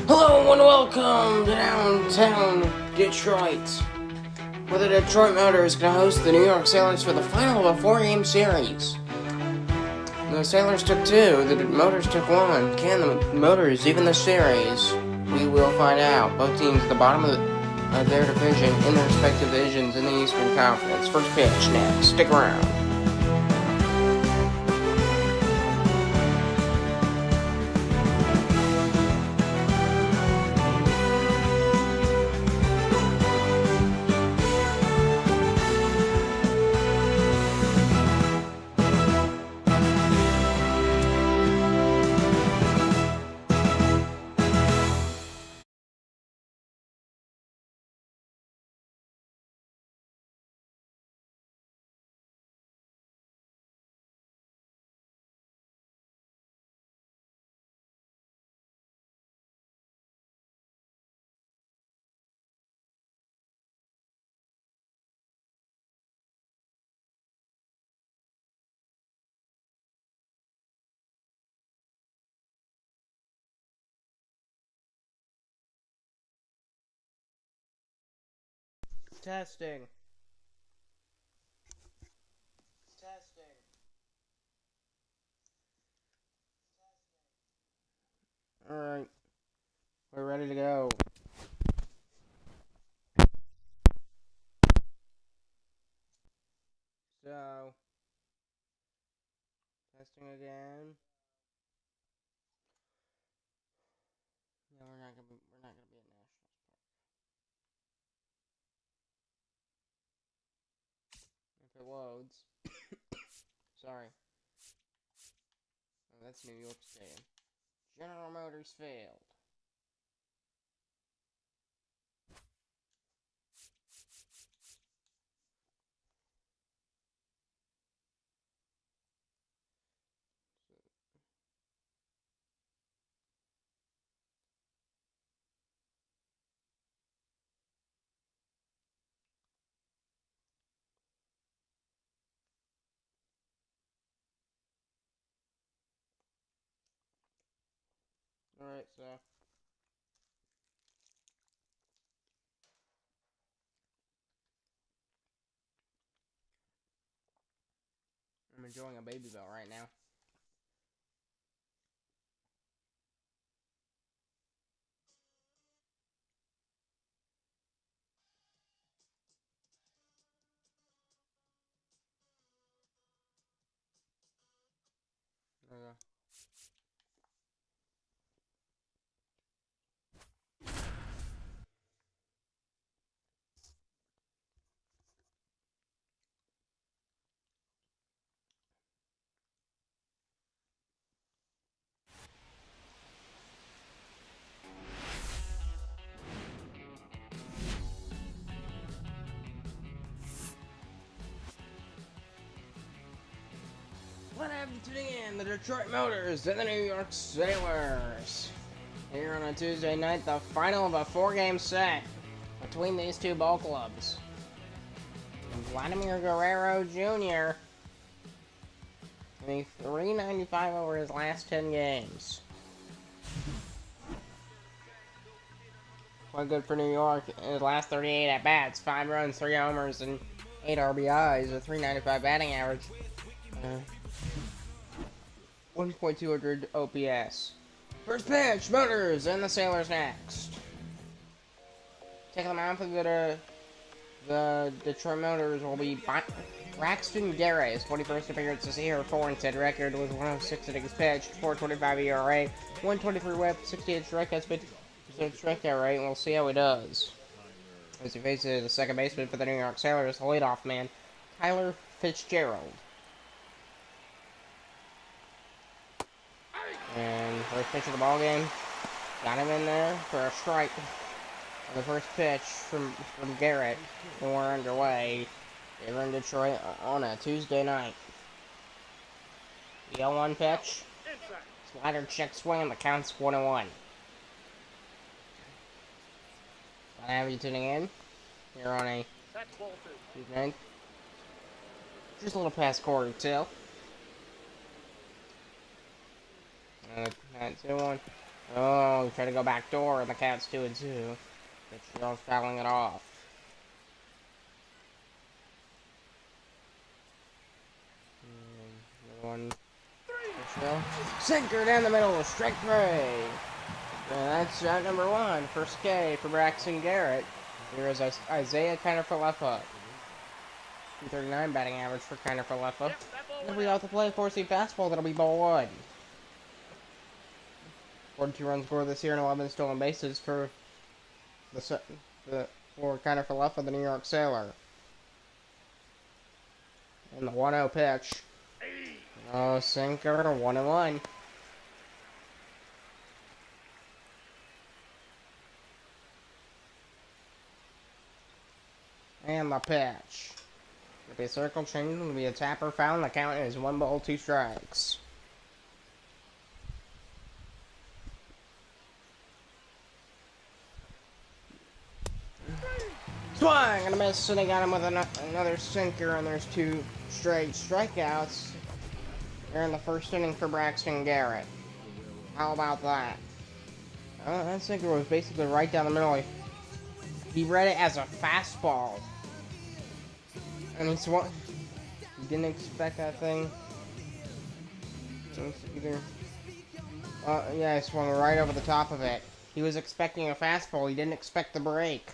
Hello and welcome to downtown Detroit, where the Detroit Motors is going to host the New York Sailors for the final of a 4-game series. The Sailors took 2, the Motors took 1. Can the Motors even the series? We will find out. Both teams at the bottom of their division in their respective divisions in the Eastern Conference. First pitch next. Stick around. Testing. Alright. We're ready to go. So, testing again. No, we're not gonna be at Nationals Park. If it loads. Sorry. Oh, that's New York State. General Motors failed. Alright, so I'm enjoying a Baby Bell right now. Okay. What have you tuning in? The Detroit Motors and the New York Sailors. Here on a Tuesday night, the final of a 4-game set between these two ball clubs. Vladimir Guerrero Jr. hitting .395 over his last 10 games. Quite good for New York in his last 38 at-bats. 5 runs, 3 homers, and 8 RBIs. A .395 batting average. 1.200 OPS. First pitch, Motors and the Sailors next. Taking them out for the Detroit Motors will be Braxton Garrett. His 21st appearance this year, 4-and-10 record with 106 innings pitched, 4.25 ERA, 123 WHIP, 68 strikeouts, 50% strikeout rate. We'll see how he does as he faces the second baseman for the New York Sailors, the leadoff man, Tyler Fitzgerald. And first pitch of the ball game, got him in there for a strike. On the first pitch from Garrett, and we're underway. We're in Detroit on a Tuesday night. The 0-1 pitch, slider check swing. The count's 1-1. Glad to have you tuning in. Here on a Tuesday night. Just a little past quarter till. 2-1. Oh, try to go back door, and the count's 2-2. But Cheryl's fouling it off. One. Sinker down the middle, strike 3. And that's shot number 1. First K for Braxton Garrett. Here is Isaiah Kiner-Falefa. 239 batting average for Kiner-Falefa. If we have to play 4-seam fastball, that'll be ball 1. 42 runs scored this year and 11 stolen bases for for Kiner-Falefa, the New York Sailor. And the 1-0 pitch. Oh, sinker, 1-1. And the pitch. It'll be a circle change, it'll be a tapper foul, and the count is 1 ball, 2 strikes. Swing and a miss, and they got him with another sinker, and there's 2 straight strikeouts. They're in the first inning for Braxton Garrett. How about that? That sinker was basically right down the middle. He read it as a fastball. And he didn't expect that thing. Yeah, he swung right over the top of it. He was expecting a fastball. He didn't expect the break.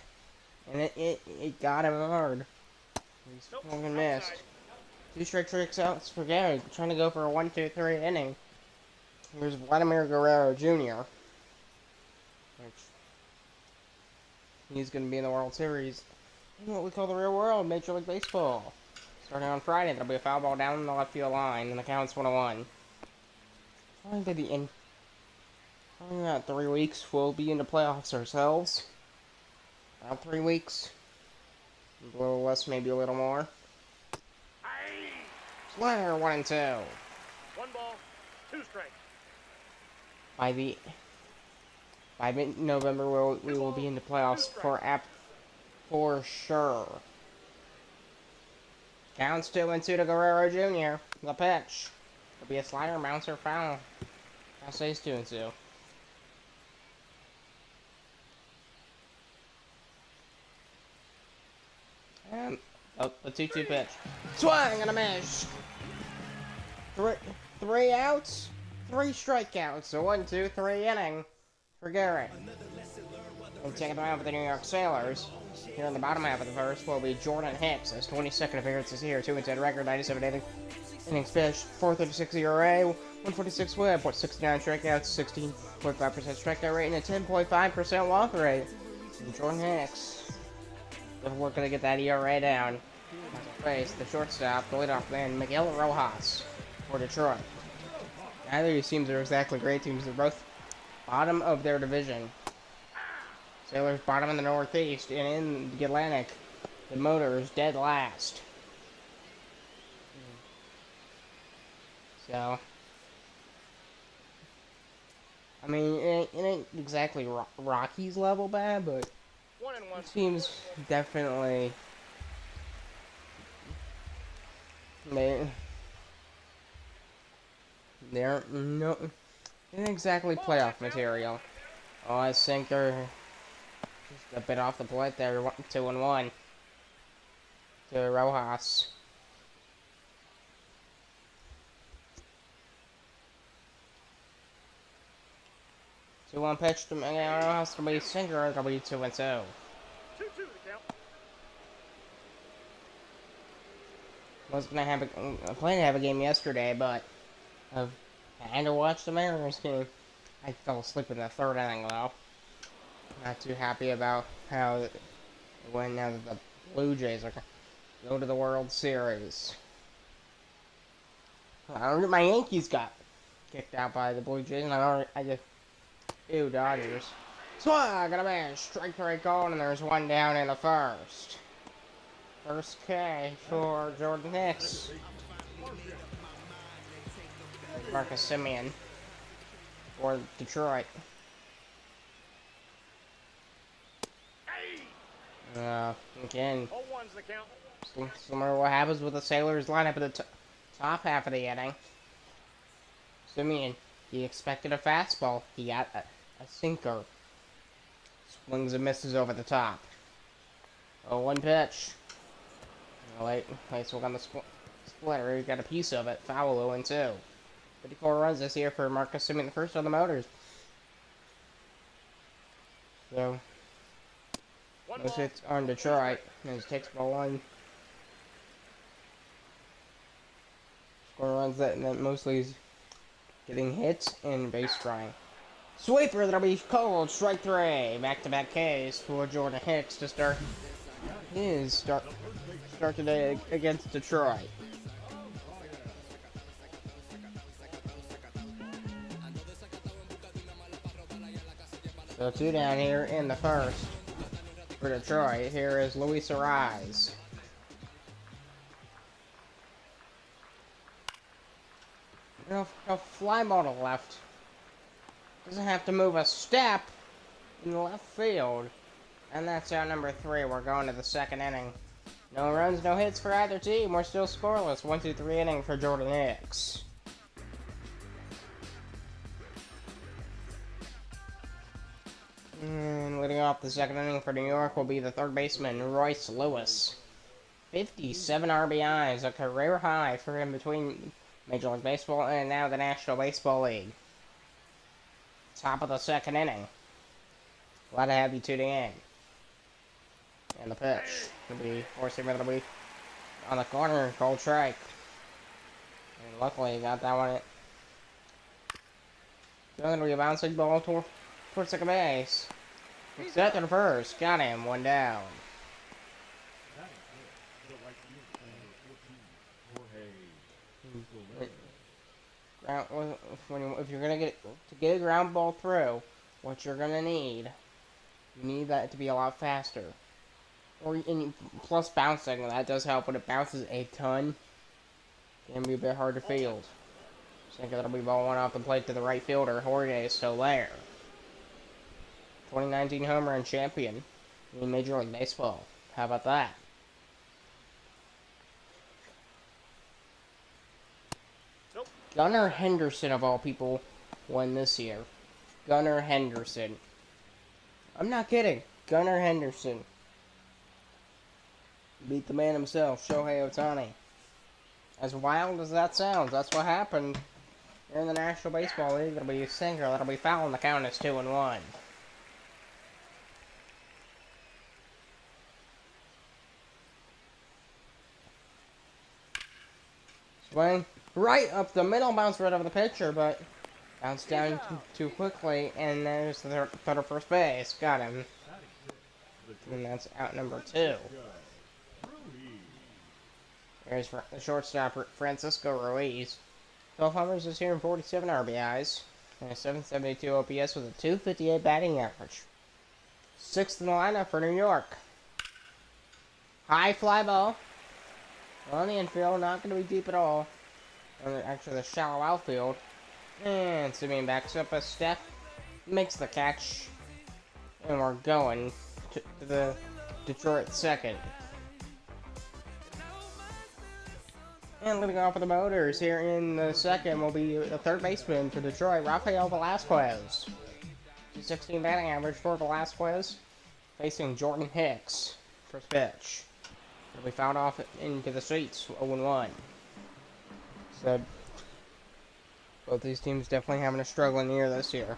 And it got him hard. He swung and missed. 2 straight strikeouts for Garrett, trying to go for a 1-2-3 inning. Here's Vladimir Guerrero Jr. He's going to be in the World Series in what we call the real world, Major League Baseball. Starting on Friday, there'll be a foul ball down the left field line, and the count's 1-1. Probably in about 3 weeks, we'll be in the playoffs ourselves. About 3 weeks. A little less, maybe a little more. Slider, 1-2. 1 ball, 2 strikes. By mid-November, we will be in the playoffs for sure. Counts 2-2 to Guerrero Jr. The pitch. It'll be a slider, bouncer, foul. I'll say it's 2-2. And the 2-2 pitch. Swing and a miss. 3 outs, 3 strikeouts. A 1-2-3 inning for Garrett. And taking the mound for the New York Sailors. Here in the bottom half of the first will be Jordan Hicks. His 22nd appearances here. 2-10 record, 97 innings pitched, 4.36 ERA, 146 WHIP, 69 strikeouts, 16.5% strikeout rate, and a 10.5% walk rate. And Jordan Hicks working to get that ERA down. Face the shortstop, the leadoff man, Miguel Rojas for Detroit. Neither of these teams are exactly great teams. They're both bottom of their division. Sailors bottom in the Northeast, and in the Atlantic, the Motors dead last. So, I mean, it ain't exactly Rockies level bad, but it seems definitely they're no, ain't exactly playoff material. Oh, I think they're just a bit off the plate there. 2-1 to Rojas. 2-1 pitch to Miguel Rojas. It'll be sinker. It'll be 2-2. 2-2 to count. Was gonna have I planned to have a game yesterday, but I had to watch the Mariners game. I fell asleep in the 3rd inning though. Not too happy about how it went now that the Blue Jays are going to go to the World Series. My Yankees got kicked out by the Blue Jays, and I just ew, Dodgers. Swag and a man, strike 3 called, and there's 1 down in the first. First K for Jordan Hicks. Marcus Simeon for Detroit. Again, similar to what happens with the Sailors lineup at the top half of the inning. Simeon, he expected a fastball. He got A sinker. Swings and misses over the top. Oh, one pitch. Oh, wait, swing on the splitter. He got a piece of it. Foul 0-2. 54 runs this year for Marcus Simeon, the first on the Motors. So, most hits on Detroit. And he takes ball one. Score runs that mostly is getting hits and base running. Sweeper, that'll be called. Strike three. Back-to-back Ks for Jordan Hicks to start his start today against Detroit. So 2 down here in the first for Detroit. Here is Luis Arise. A fly ball to left. Doesn't have to move a step in the left field. And that's out number 3. We're going to the second inning. No runs, no hits for either team. We're still scoreless. 1-2-3 inning for Jordan Hicks. And leading off the second inning for New York will be the third baseman, Royce Lewis. 57 RBIs, a career high for him between Major League Baseball and now the National Baseball League. Top of the second inning. Glad to have you tuning in. And the pitch will be forcing him to be on the corner, cold strike. And luckily, he got that one. Going to be a bouncing ball towards second base. Set to first, got him, 1 down. If you're gonna get a ground ball through, what you're gonna need, you need that to be a lot faster. Plus bouncing, that does help when it bounces a ton. It can be a bit hard to field. I think that'll be ball 1 off the plate to the right fielder. Jorge Soler, 2019 home run champion in Major League Baseball. How about that? Nope. Gunnar Henderson, of all people, won this year. Gunnar Henderson. I'm not kidding. Gunnar Henderson beat the man himself, Shohei Ohtani. As wild as that sounds, that's what happened here in the National Baseball League. It'll be a sinker. That'll be foul, and the count is 2-1. Swing right up the middle, bounce right over the pitcher, but bounced down too quickly, and there's the third of first base. Got him. And that's out number 2. There's the shortstop, Francisco Ruiz. 12 homers this year and 47 RBIs. And a 772 OPS with a 258 batting average. 6th in the lineup for New York. High fly ball. On the infield, not going to be deep at all. Actually, the shallow outfield. And Simeon backs up a step. Makes the catch. And we're going to the Detroit second. And leading off with the Motors here in the second will be the third baseman for Detroit, Rafael Velasquez. 216 batting average for Velasquez, facing Jordan Hicks. First pitch. It'll be fouled off into the streets, 0-1. So, both these teams definitely having a struggling year this year.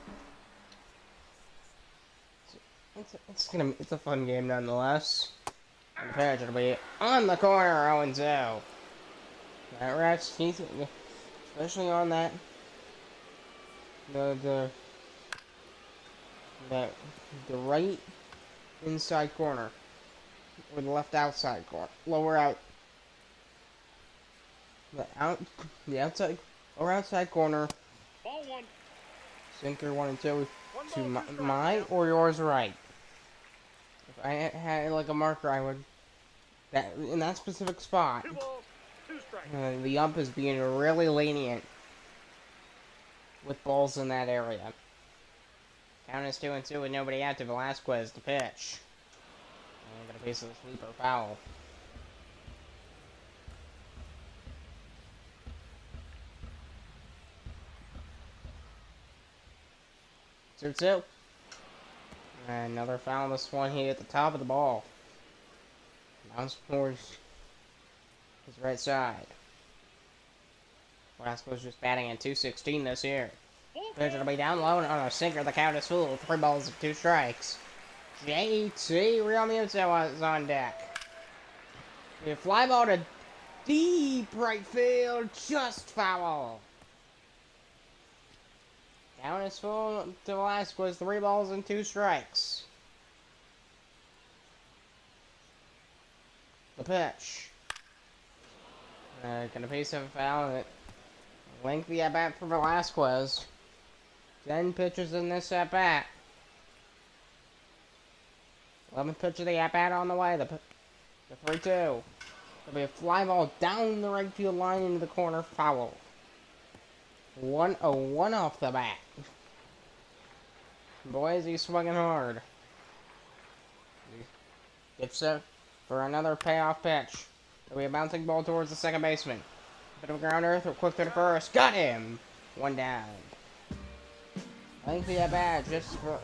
It's a fun game nonetheless. And the pitch, it'll be on the corner, 0-2. That rat's teeth, especially on that the right inside corner or the left outside corner, lower out, the outside or outside corner. Ball 1. Sinker 1 and 2 to my or yours right. If I had like a marker, I would that in that specific spot. 2 balls, 2 strikes. The ump is being really lenient with balls in that area. Count is 2-2 with nobody out to Velasquez to pitch. And got a piece of the sweeper foul. 2-2. Another foul. This one hit at the top of the ball. Bounce towards his right side. Velasquez just batting at 216 this year. Pitch will be down low and on a sinker. The count is full. 3 balls and 2 strikes. JT Realmuto is on deck. A fly ball to deep right field. Just foul. Down is full to Velasquez. 3 balls and 2 strikes. The pitch. Gonna be some foul. Lengthy at bat for Velasquez. 10 pitches in this at bat. 11th pitch of the at bat on the way. The 3-2. There'll be a fly ball down the right field line into the corner. Foul. 1-0-1 off the bat. Boy, is he swinging hard. Gets set for another payoff pitch. There'll be a bouncing ball towards the second baseman. Bit of a grounder, throw quick to the first. Got him! 1 down. Lengthy at bat just for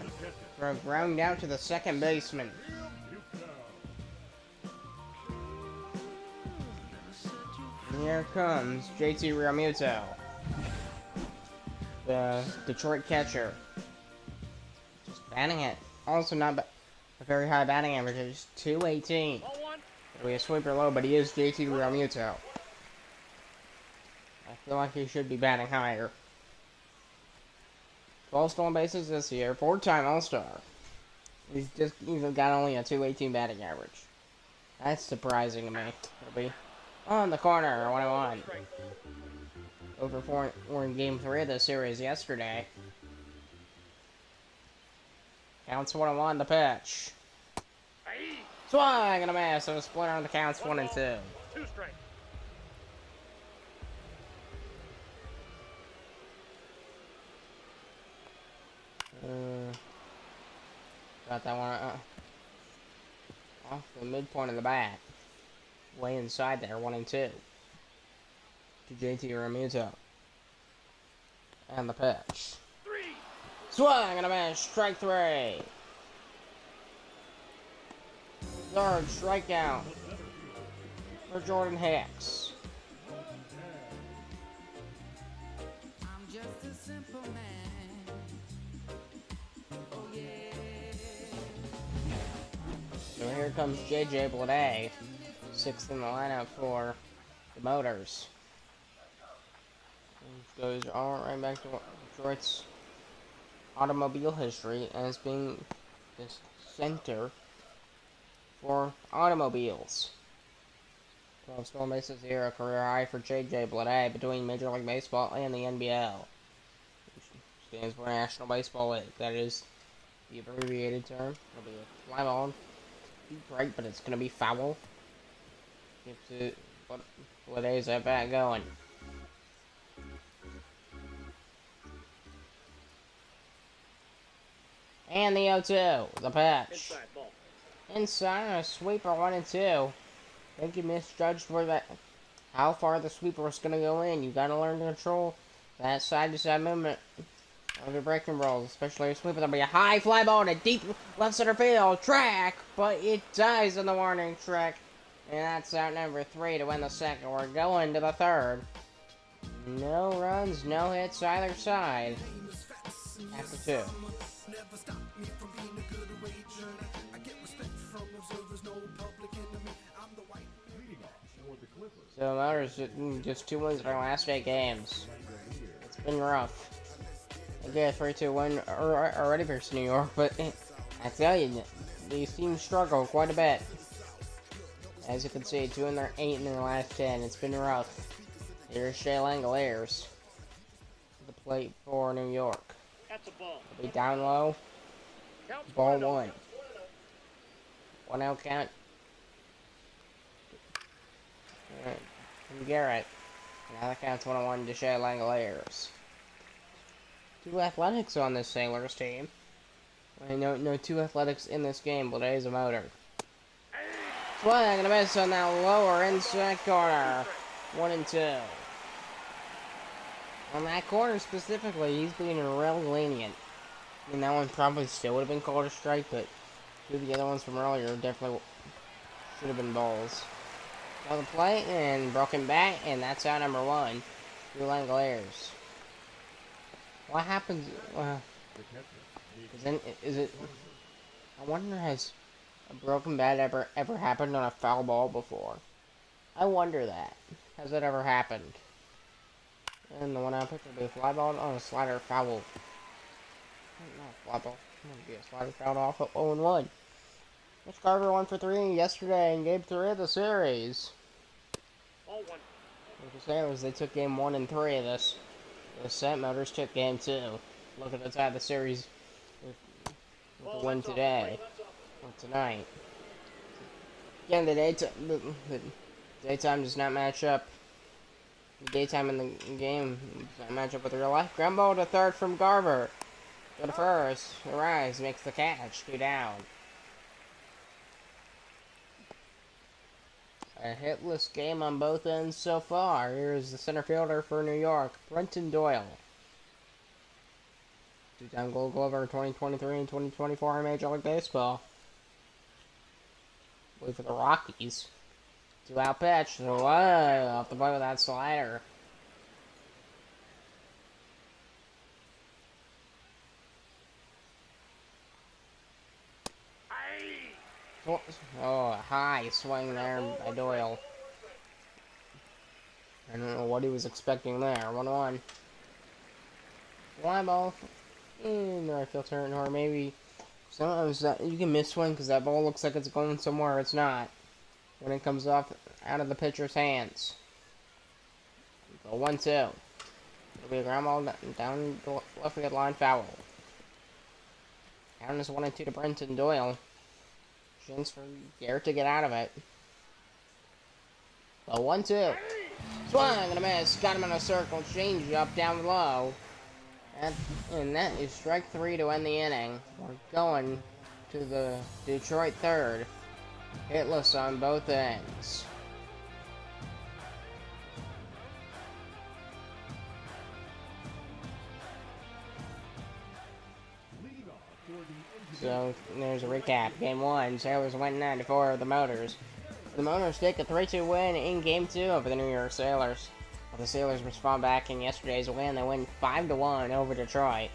a ground out to the second baseman. And here comes JT Realmuto, the Detroit catcher. Just batting it. Also not a very high batting average. It's 218. It'll be a sweeper low, but he is JT Realmuto. I feel like he should be batting higher. 12 stolen bases this year, 4-time All-Star. He's got only a 218 batting average. That's surprising to me. It'll be on the corner, 1-1. Over 4 in Game 3 of the series yesterday. Counts 1-1, the pitch. Swing and a miss, so a split on the counts 1-2. 2 strikes. Got that one off the midpoint of the bat. Way inside there, 1-2. To JT Realmuto. And the pitch. 3. Swing and a miss, strike 3. Third strikeout for Jordan Hicks. I'm just a simple man. Oh yeah. So here comes JJ Bleday, 6th in the lineup for the Motors. Which goes all right back to Detroit's automobile history as being the center for automobiles. 12 stolen bases here, a career high for JJ Bleday between Major League Baseball and the NBL, which stands for National Baseball League. That is the abbreviated term. It'll be a fly ball, deep right, but it's going to be foul. Keeps it Bleday's at bat going. And the 0-2, the pitch. Inside ball. Inside, a sweeper 1-2. I think you misjudged where that, how far the sweeper was going to go in. You got to learn to control that side-to-side movement of your breaking balls, especially your sweeper. There'll be a high fly ball to deep left center field track, but it dies in the warning track, and that's out number 3 to win the second. We're going to the third. No runs, no hits either side. After 2. So Motors just 2 wins in our last 8 games. It's been rough. They get a 3-2 win already versus New York, but I tell you, these teams struggle quite a bit. As you can see, 2 in their 8 in their last 10. It's been rough. Here's Shea Langoliers to the plate for New York. That's a ball. It'll be down low. Counts Ball 1-0. 1. 1 out count. From Garrett. Now that counts 1-1 to Shea Langoliers. 2 athletics on this Sailors team. I know no 2 athletics in this game, but it is a motor. Swing and a miss on that lower inside corner. 1-2. On that corner specifically, he's being really lenient. I mean, that one probably still would have been called a strike, but two of the other ones from earlier definitely should have been balls. Now the play, and broken back, and that's out number one. Drew Langoliers. What happens? Is it? I wonder, has a broken bat ever happened on a foul ball before? I wonder that. Has that ever happened? And the one I picked will be a fly ball on a slider foul. Not a fly ball. It would be a slider fouled off at 0-1. Mitch Carver 1 for 3 yesterday in Game 3 of the series. Ball 1. Like the Sailors, they took Game 1 and 3 of this. The Set Motors took Game 2. Look at the tie of the series with the win today. Or tonight. Again, the daytime does not match up. The daytime in the game does not match up with real life. Ground ball to third from Garver. Go to first. Arise makes the catch. 2 down. A hitless game on both ends so far. Here's the center fielder for New York, Brenton Doyle. Two-time Gold Glover in 2023 and 2024 in Major League Baseball. Wait for the Rockies. 2-out pitch. Whoa, off the play with that slider. Oh, a high swing there by Doyle. I don't know what he was expecting there. 1-1. Fly ball in the right field turn, or maybe sometimes that you can miss one because that ball looks like it's going somewhere it's not when it comes off out of the pitcher's hands. Go 1-2. It'll be a ground ball down the left field line foul. Count is 1-2 to Brenton Doyle. Chance for Garrett to get out of it. The 1-2. Swung and a miss. Got him in a circle. Change up down low. And that is strike 3 to end the inning. We're going to the Detroit third. Hitless on both ends. So there's a recap. Game 1, Sailors win 9-4 of the Motors. The Motors take a 3-2 win in Game 2 over the New York Sailors. Well, the Sailors respond back in yesterday's win. They win 5-1 over Detroit.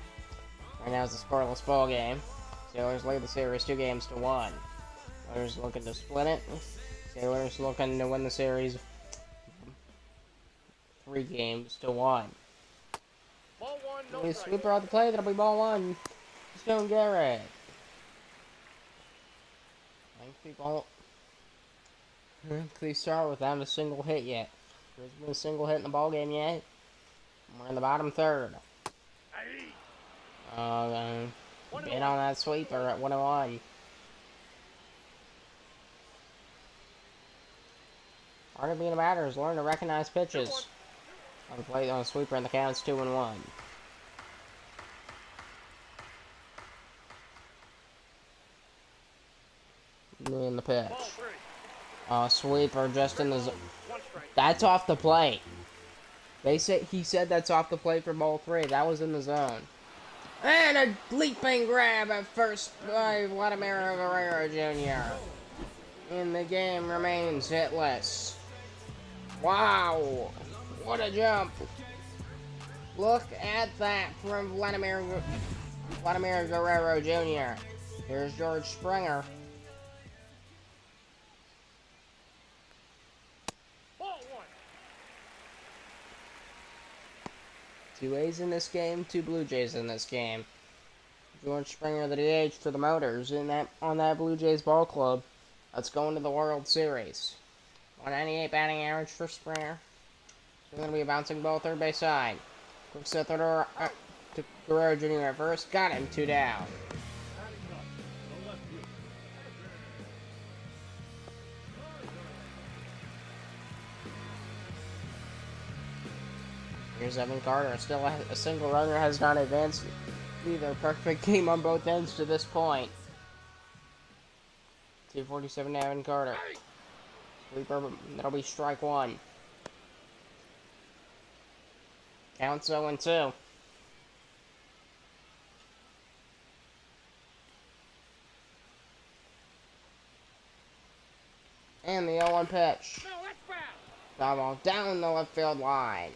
Right now it's a scoreless ball game. Sailors lead the series 2-1. Motors looking to split it. Sailors looking to win the series 3-1. Ball 1, no strike. Sweeper out the play. That'll be ball 1. Stone Garrett. They start without a single hit yet. There's been a single hit in the ball game yet. We're in the bottom third. Been on that sweeper at 1-1. Part of being a batter is learn to recognize pitches. On the plate on a sweeper, and the count's 2-1. In the pitch. Sweeper just in the zone. That's off the plate. He said that's off the plate for ball 3. That was in the zone. And a leaping grab at first by Vladimir Guerrero Jr. And the game remains hitless. Wow! What a jump! Look at that from Vladimir Guerrero Jr. Here's George Springer. Ball 1. 2 A's in this game, 2 Blue Jays in this game. George Springer, the DH for the Motors, on that Blue Jays ball club. Let's go into the World Series. 198 batting average for Springer. It's going to be a bouncing ball third base side. Quick set to Guerrero Jr. at first. Got him, 2 down. Here's Evan Carter. Still a single runner has not advanced either. Perfect game on both ends to this point. 247 to Evan Carter. Sweeper, that'll be strike 1. Counts 0-2. And the 0-1 pitch. No, that's foul. Foul ball down the left field line.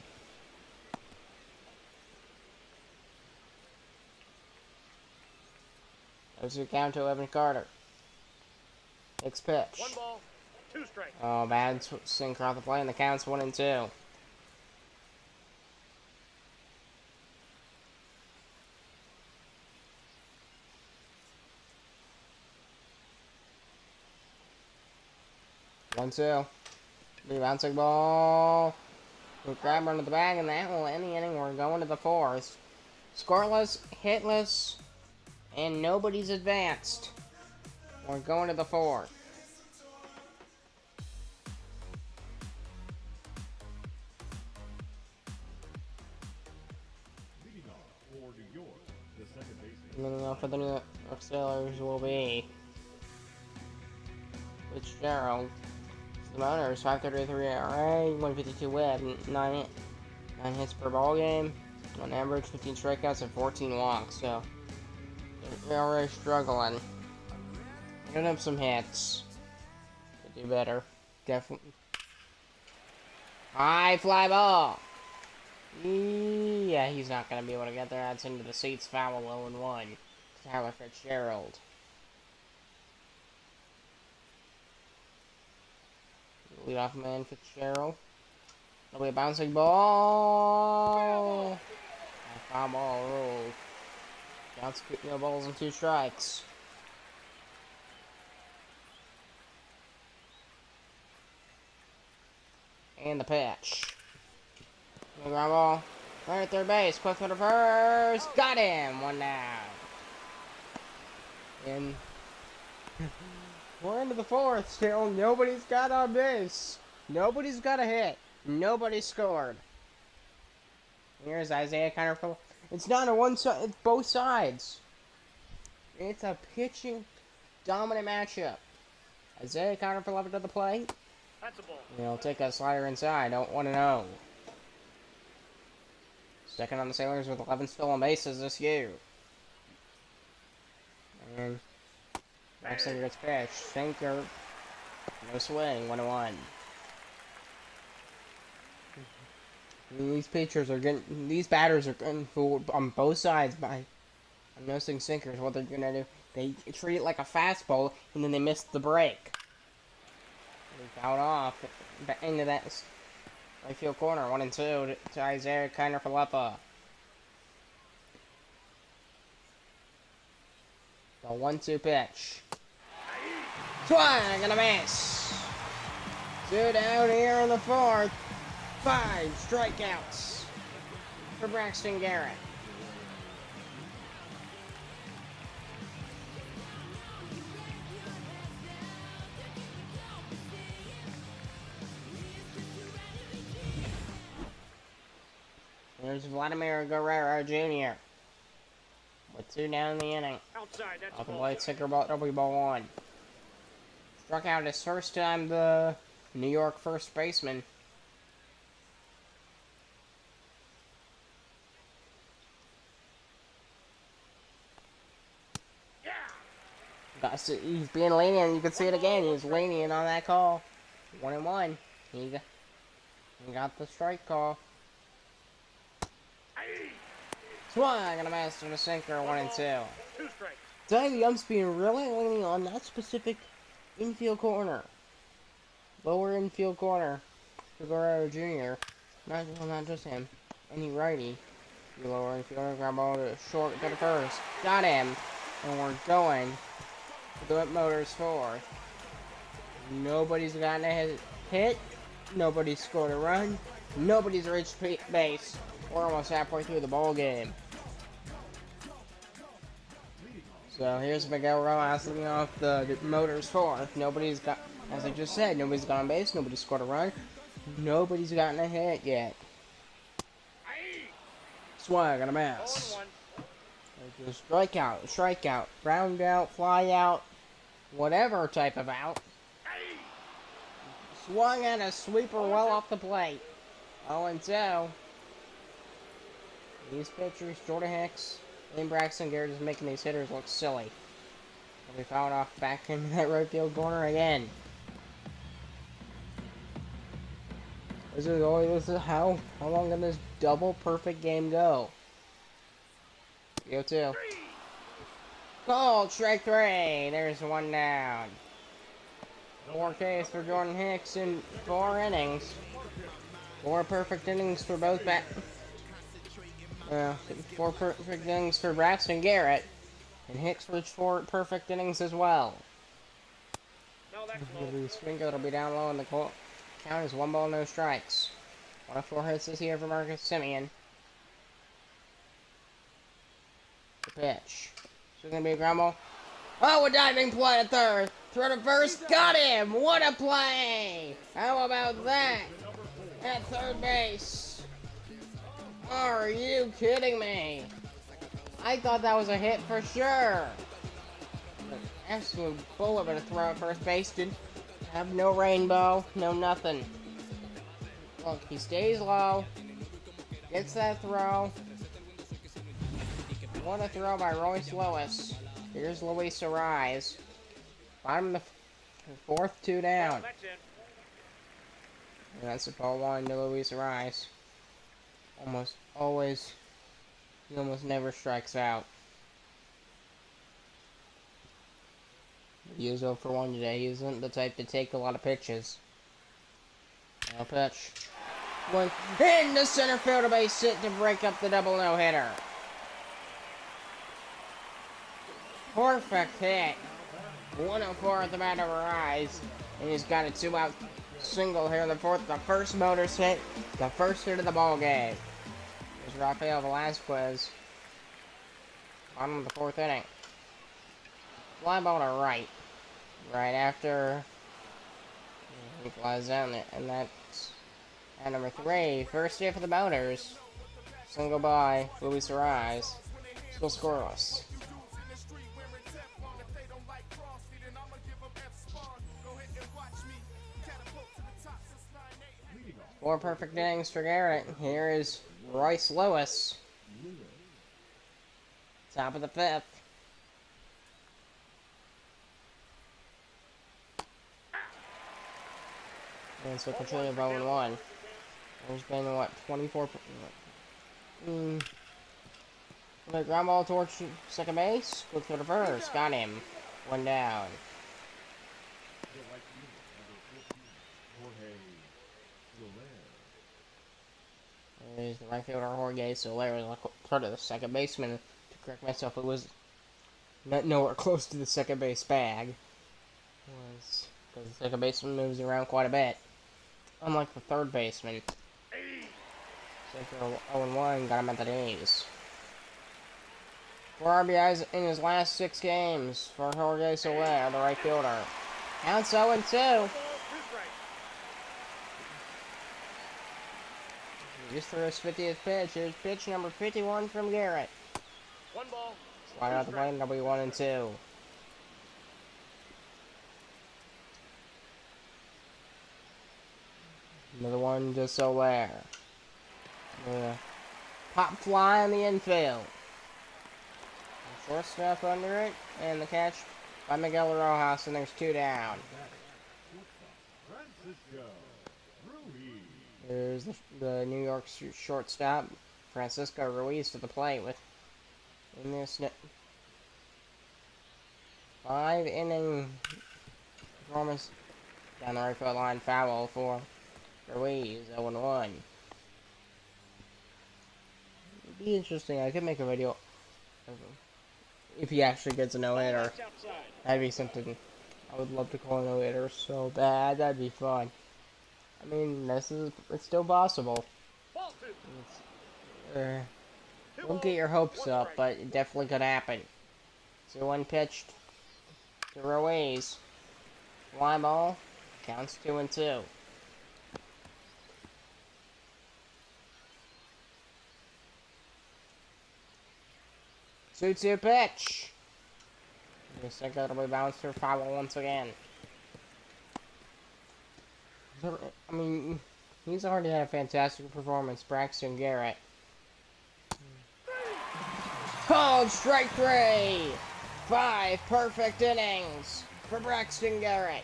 There's your count to Evan Carter. Next pitch. 1 ball, 2 strikes. Oh, bad sinker off the plate, and the count's 1-2. One, two. Bouncing ball. We grab under the bag, and that will end the inning. We're going to the fourth. Scoreless, hitless, and nobody's advanced. We're going to the fourth. Leading off for New York, the second baseman. Leading off for the New York Steelers will be Fitzgerald. The Mariners, 5.33 ERA, 152 WHIP, 9 hits per ball game, on average 15 strikeouts and 14 walks. So they're already struggling. They're gonna have some hits. Could do better, definitely. High fly ball. Yeah, he's not gonna be able to get there. That's into the seats. Foul, 0-1. Tyler Fitzgerald. Leadoff man Fitzgerald. That'll be a bouncing ball. Foul ball ruled. Counts no balls and 2 strikes. And the pitch. Ground ball. Right at third base. Quick for the first. Got him. 1 down. And we're into the fourth still. Nobody's got on base. Nobody's got a hit. Nobody scored. Here's Isaiah Kiner. It's not a one side. It's both sides. It's a pitching dominant matchup. Isaiah Kiner up to the plate. That's a ball. He'll take a slider inside. Don't want to know. Second on the Sailors with 11 stolen bases this year. And next thing gets pitched. Sinker. No swing. 1-1. These pitchers are getting. These batters are getting fooled on both sides by. I'm noticing sinkers. What they're gonna do? They treat it like a fastball, and then they miss the break. They fouled off into that right field corner. 1-2 to Isaiah Kiner. The 1-2 pitch. Swing and a miss. 2 down here in the fourth. 5 strikeouts for Braxton Garrett. There's Vladimir Guerrero Jr. with 2 down in the inning. Outside, that's a Off the ball. plate, sinker ball, double ball 1. Struck out his first time, the New York first baseman. He's being lenient. You can see it again. He's lenient on that call. 1-1. He got the strike call. Swung and a miss and a sinker. 1-2. 2 strikes. Today the ump's being really lenient on that specific infield corner. Lower infield corner for Guerrero Jr. Not just him. Any righty. The lower infielder, ground ball to short to the first. Got him. And we're going to the Motors fourth. Nobody's gotten a hit. Nobody's scored a run. Nobody's reached base. We're almost halfway through the ball game. So here's Miguel Rojas leading off the Motors fourth. Nobody's got, as I just said, nobody's got on base. Nobody's scored a run. Nobody's gotten a hit yet. Swing and a miss. 0-1. Strikeout, round out, fly out, whatever type of out. Swung and a sweeper well off the plate. 0-2. These pitchers, Jordan Hicks and Braxton Garrett, is making these hitters look silly. They'll be fouled off back into that right field corner again. This is how long can this double perfect game go? Go two. Called strike three. There's one down. 4 Ks for Jordan Hicks in 4 innings. 4 perfect innings for both uh, 4 perfect innings for Braxton Garrett, and Hicks reached 4 perfect innings as well. No, that's low. The Swingo will be down low, and the count is 1 ball, no strikes. 1 of 4 hits this year for Marcus Simeon. The pitch. It's going to be a ground ball. Oh, a diving play at third. Throw to first. Got him. What a play. How about that? At third base. Are you kidding me? I thought that was a hit for sure. An absolute bullet of a throw at first base. Didn't have no rainbow. No nothing. Look, he stays low. Gets that throw. What a throw by Royce Lewis. Here's Luis Arise. Bottom of the 4th, 2 down. That's in. And that's a ball 1 to Luis Arise. Almost always, he almost never strikes out. He is 0 for 1 today. He isn't the type to take a lot of pitches. Now pitch. One into center field, a base hit to break up the double no-hitter. Perfect hit. 104 at the bat of Arise. And he's got a 2-out single here in the 4th. The first Motors hit. The first hit of the ball game. Here's Rafael Velasquez. Bottom of the 4th inning. Fly ball to right. Right after he flies down there. And that's at number 3. First hit for the Motors. Single by Luis Arise. Still scoreless. 4 perfect innings for Garrett. Here is Royce Lewis. Top of the 5th. And so control of 0-1. There's been, what, 24... The ground ball towards second base. Look for the first. Got him. 1 down. There's the right fielder Jorge Soler. Part of the second baseman. To correct myself, it was not nowhere close to the second base bag. Because the second baseman moves around quite a bit. Unlike the third baseman. So for 0-1, got him at the knees. 4 RBIs in his last 6 games for Jorge Soler, the right fielder. Counts 0-2. Just for his 50th pitch. Here's pitch number 51 from Garrett. 1 ball. Slide out the plate, that'll be 1-2. Another one to Soler. Pop fly in the infield. Shortstop under it, and the catch by Miguel Rojas, and there's 2 down. There's the New York shortstop, Francisco Ruiz, to the plate with in this 5-inning performance down the right field line, foul for Ruiz, 0-1. It'd be interesting. I could make a video if he actually gets a no-hitter. That'd be something I would love to call a no-hitter so bad. That'd be fun. I mean, it's still possible. Don't get your hopes up, but it definitely could happen. So 1 pitch to Ruiz. Fly ball. Counts 2-2. Two pitch. The second will be bounced for foul once again. I mean, he's already had a fantastic performance, Braxton Garrett. Called strike 3! 5 perfect innings for Braxton Garrett.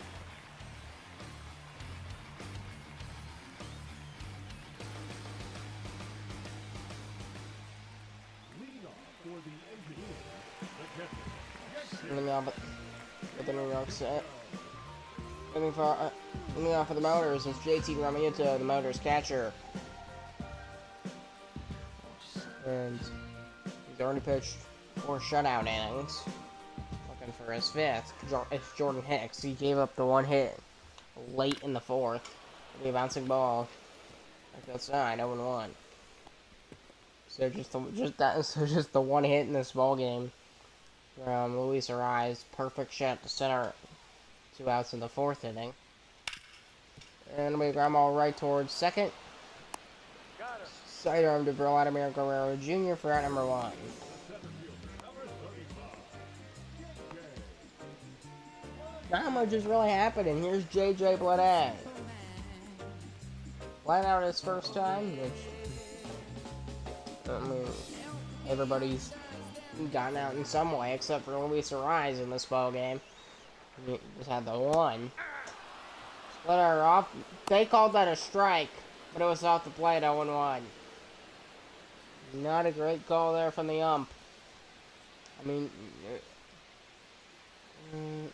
Leading off with the New York set. Leading off for the Motors is JT Realmuto, the Motors catcher. And he's already pitched 4 shutout innings. Looking for his 5th. It's Jordan Hicks. He gave up the 1 hit late in the 4th. It'll be a bouncing ball. Like outside, 0-1. So just the 1 hit in this ball game from Luis Ariz. Perfect shot to center. 2 outs in the 4th inning. And we ground ball right towards second. Got him. Sidearm to Vladimir Guerrero Jr. for out number 1. Not much is really happening. Here's JJ Bleday. Flat out his first time, which, I mean, everybody's gotten out in some way except for Luis Ariz in this ball game. He just had the 1. Split her off. They called that a strike, but it was off the plate, 0-1. Not a great call there from the ump. I mean, I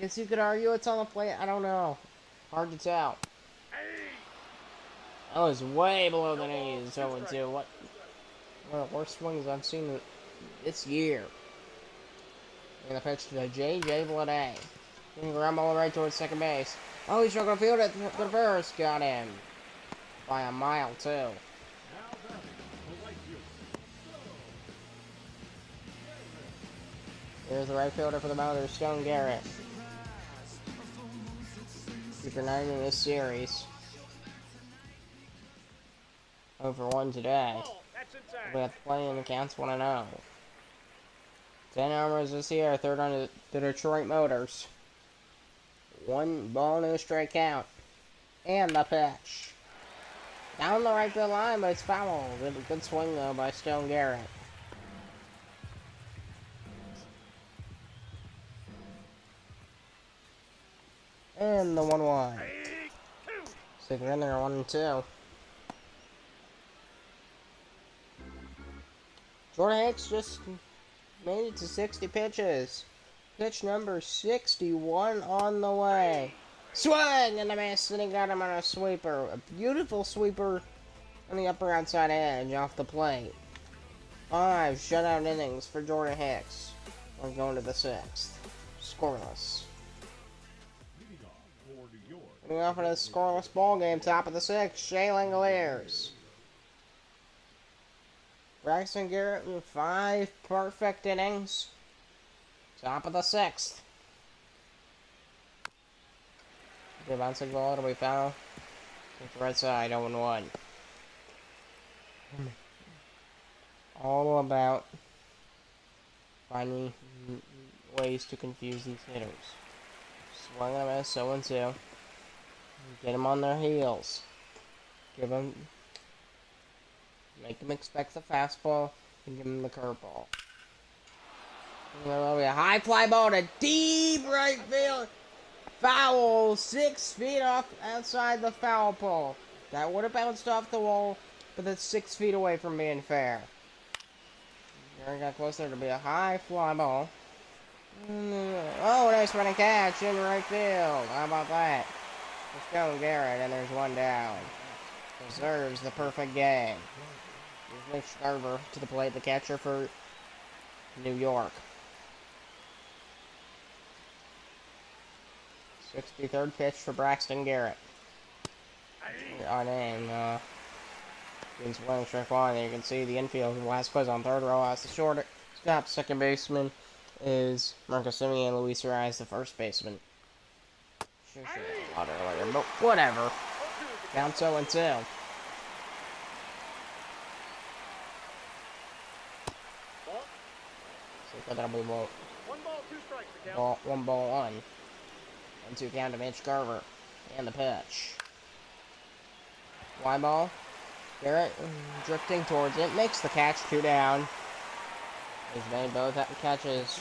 guess you could argue it's on the plate. I don't know. Hard to tell. That was way below the knees. 0-2. What? One of the worst swings I've seen this year. And the pitch to J.J. Bleday. Ground ball right towards second base. Oh, he's struggling to field it. The first got him by a mile too. Here's the right fielder for the Motors, Stone Garrett. Feature 9 in this series. Over 1 today. That's inside. We have to play in the counts 1-0. 10 homers this year, 3rd on the Detroit Motors. 1 ball, no strike count. And the pitch. Down the right field line, but it's foul. Good swing though by Stone Garrett. And the 1-1. So they're in there 1-2. Jordan Hicks just made it to 60 pitches. Pitch number 61 on the way. Swing and a miss, and he got him on a sweeper. A beautiful sweeper on the upper outside edge off the plate. 5 shutout innings for Jordan Hicks. We're going to the 6th. Scoreless. Moving off into the scoreless ball game, top of the 6th, Shea Langoliers. Braxton Garrett with 5 perfect innings. Top of the 6th. The bouncing ball, it'll be foul. With the right side, 0-1. All about finding ways to confuse these hitters. Swing and a miss, 0-2. Get them on their heels. Make them expect the fastball and give them the curveball. There will be a high fly ball to deep right field. Foul, 6 feet off outside the foul pole. That would have bounced off the wall, but that's 6 feet away from being fair. Gary got closer to be a high fly ball. Oh, nice running catch in right field. How about that? Let's go, Garrett, and there's 1 down. Preserves the perfect game. Here's Mitch Garver to the plate, the catcher for New York. 63rd pitch for Braxton Garrett. On aim, against one strike 1. There you can see the infield. Velasquez on 3rd row. As the short stop, second baseman is Marcus Semien, and Luis Ariz, the first baseman. Should have thought earlier, but whatever. Count 0-2. So that'll be 1 ball, 2 strikes. The count. 1 ball 1. 1-2 count to Mitch Garver. And the pitch. Fly ball. Garrett drifting towards it. Makes the catch, 2 down. He's made both catches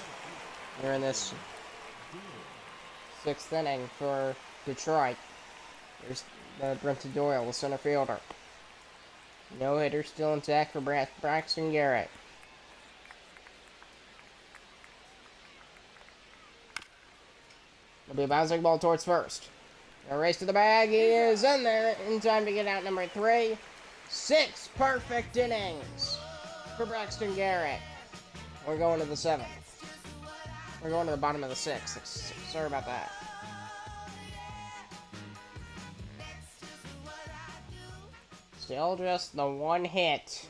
here in this 6th inning for Detroit. Here's Brenton Doyle, the center fielder. No hitter still intact for Braxton Garrett. It'll be a bouncing ball towards first. A race to the bag. He is in there in time to get out number 3. 6 perfect innings for Braxton Garrett. We're going to the 7th. We're going to the bottom of the 6th. Sorry about that. Still just the 1 hit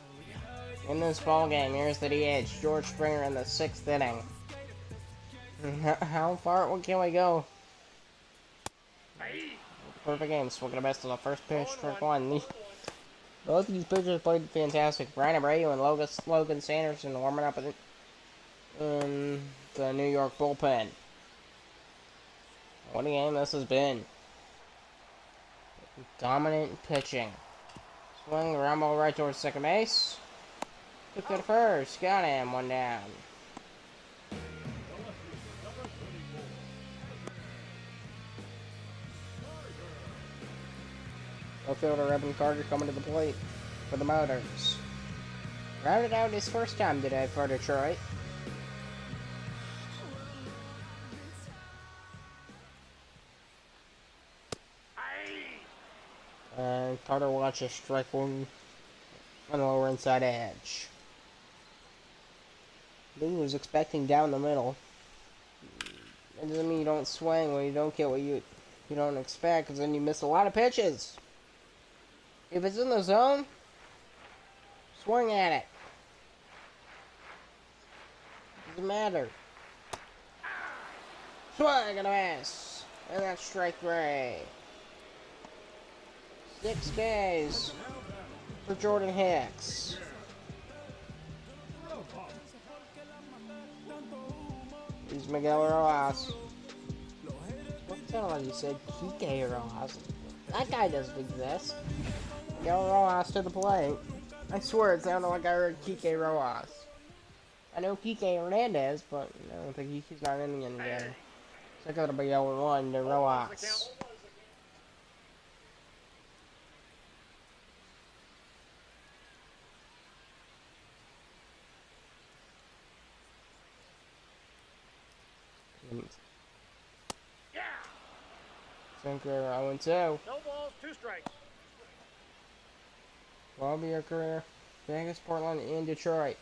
in this ball game. Here's the DH, George Springer in the 6th inning. How far can we go? Perfect game. Swinging the best of the first pitch, strike 1. Both of these pitchers played fantastic. Brian Abreu and Logan Sanderson warming up in the New York bullpen. What a game this has been. Dominant pitching. Swing the ground ball right towards second base. Took it to first. Got him. 1 down. Outfielder Evan Carter coming to the plate for the Motors. Rounded out his first time today for Detroit. And Carter watches strike 1 on the lower inside edge. He was expecting down the middle. It doesn't mean you don't swing when you don't get what you don't expect, because then you miss a lot of pitches. If it's in the zone, swing at it. Doesn't matter. Swing and a miss. And that's strike 3. 6 Ks for Jordan Hicks. Here's Miguel Rojas. What sounded like you said Kike Rojas? That guy doesn't exist. Miguel Rojas to the plate. I swear it sounded like I heard Kike Rojas. I know Kike Hernandez, but I don't think he's not in the end game. So I gotta be 0-1 to Rojas. Sinker 0-2. No balls, 2 strikes. Will be your career. Vegas, Portland, and Detroit.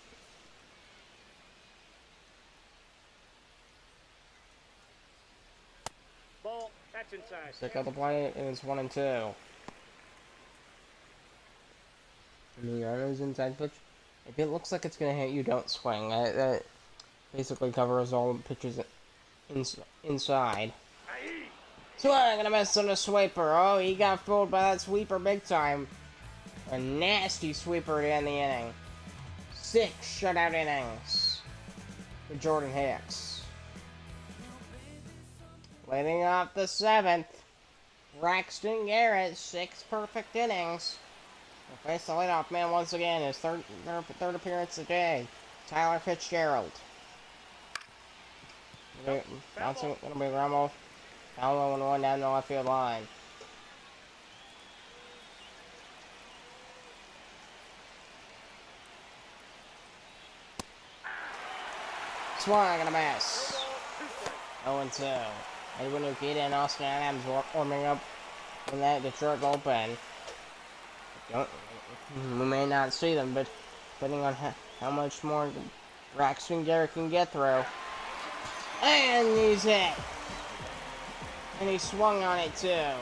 Ball, that's inside. Check out the plate, and it's 1-2. And the Yarno's inside pitch. If it looks like it's gonna hit you, don't swing. That basically covers all the pitches inside. Swing and a miss on the sweeper. Oh, he got fooled by that sweeper big time. A nasty sweeper to end the inning. 6 shutout innings for Jordan Hicks. Leading off the 7th, Braxton Garrett, 6 perfect innings. He'll face the leadoff man once again, his third appearance today, Tyler Fitzgerald. Bouncing, it'll be Ramos. Down low and 1 down the left field line. Swing and a miss. 0-2. Edwin Ukita and Austin Adams warming up in that Detroit bullpen. We may not see them, but depending on how much more Braxton Garrett can get through. And he's hit. And he swung on it too.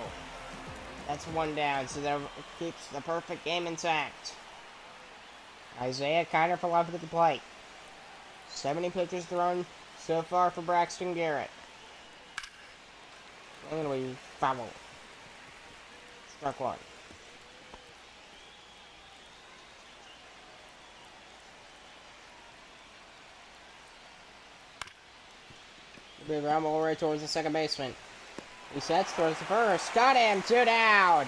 That's 1 down, so that keeps the perfect game intact. Isaiah Kiner for left at the plate. 70 pitches thrown so far for Braxton Garrett. And it'll be foul. Struck 1. It'll be ground ball right towards the second baseman. He sets, throws the first. Got him! 2 down!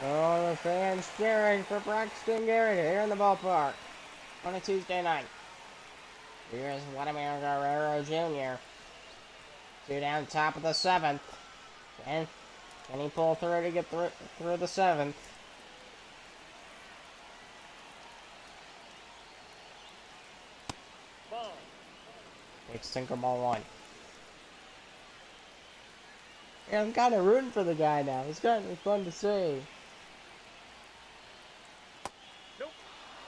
All the fans cheering for Braxton Garrett here in the ballpark on a Tuesday night. Here's Vladimir Guerrero Jr. 2 down, top of the 7th. And can he pull through to get through the 7th? Ball. Big sinker ball 1. Yeah, I'm kind of rooting for the guy now. It's kind of fun to see. Nope.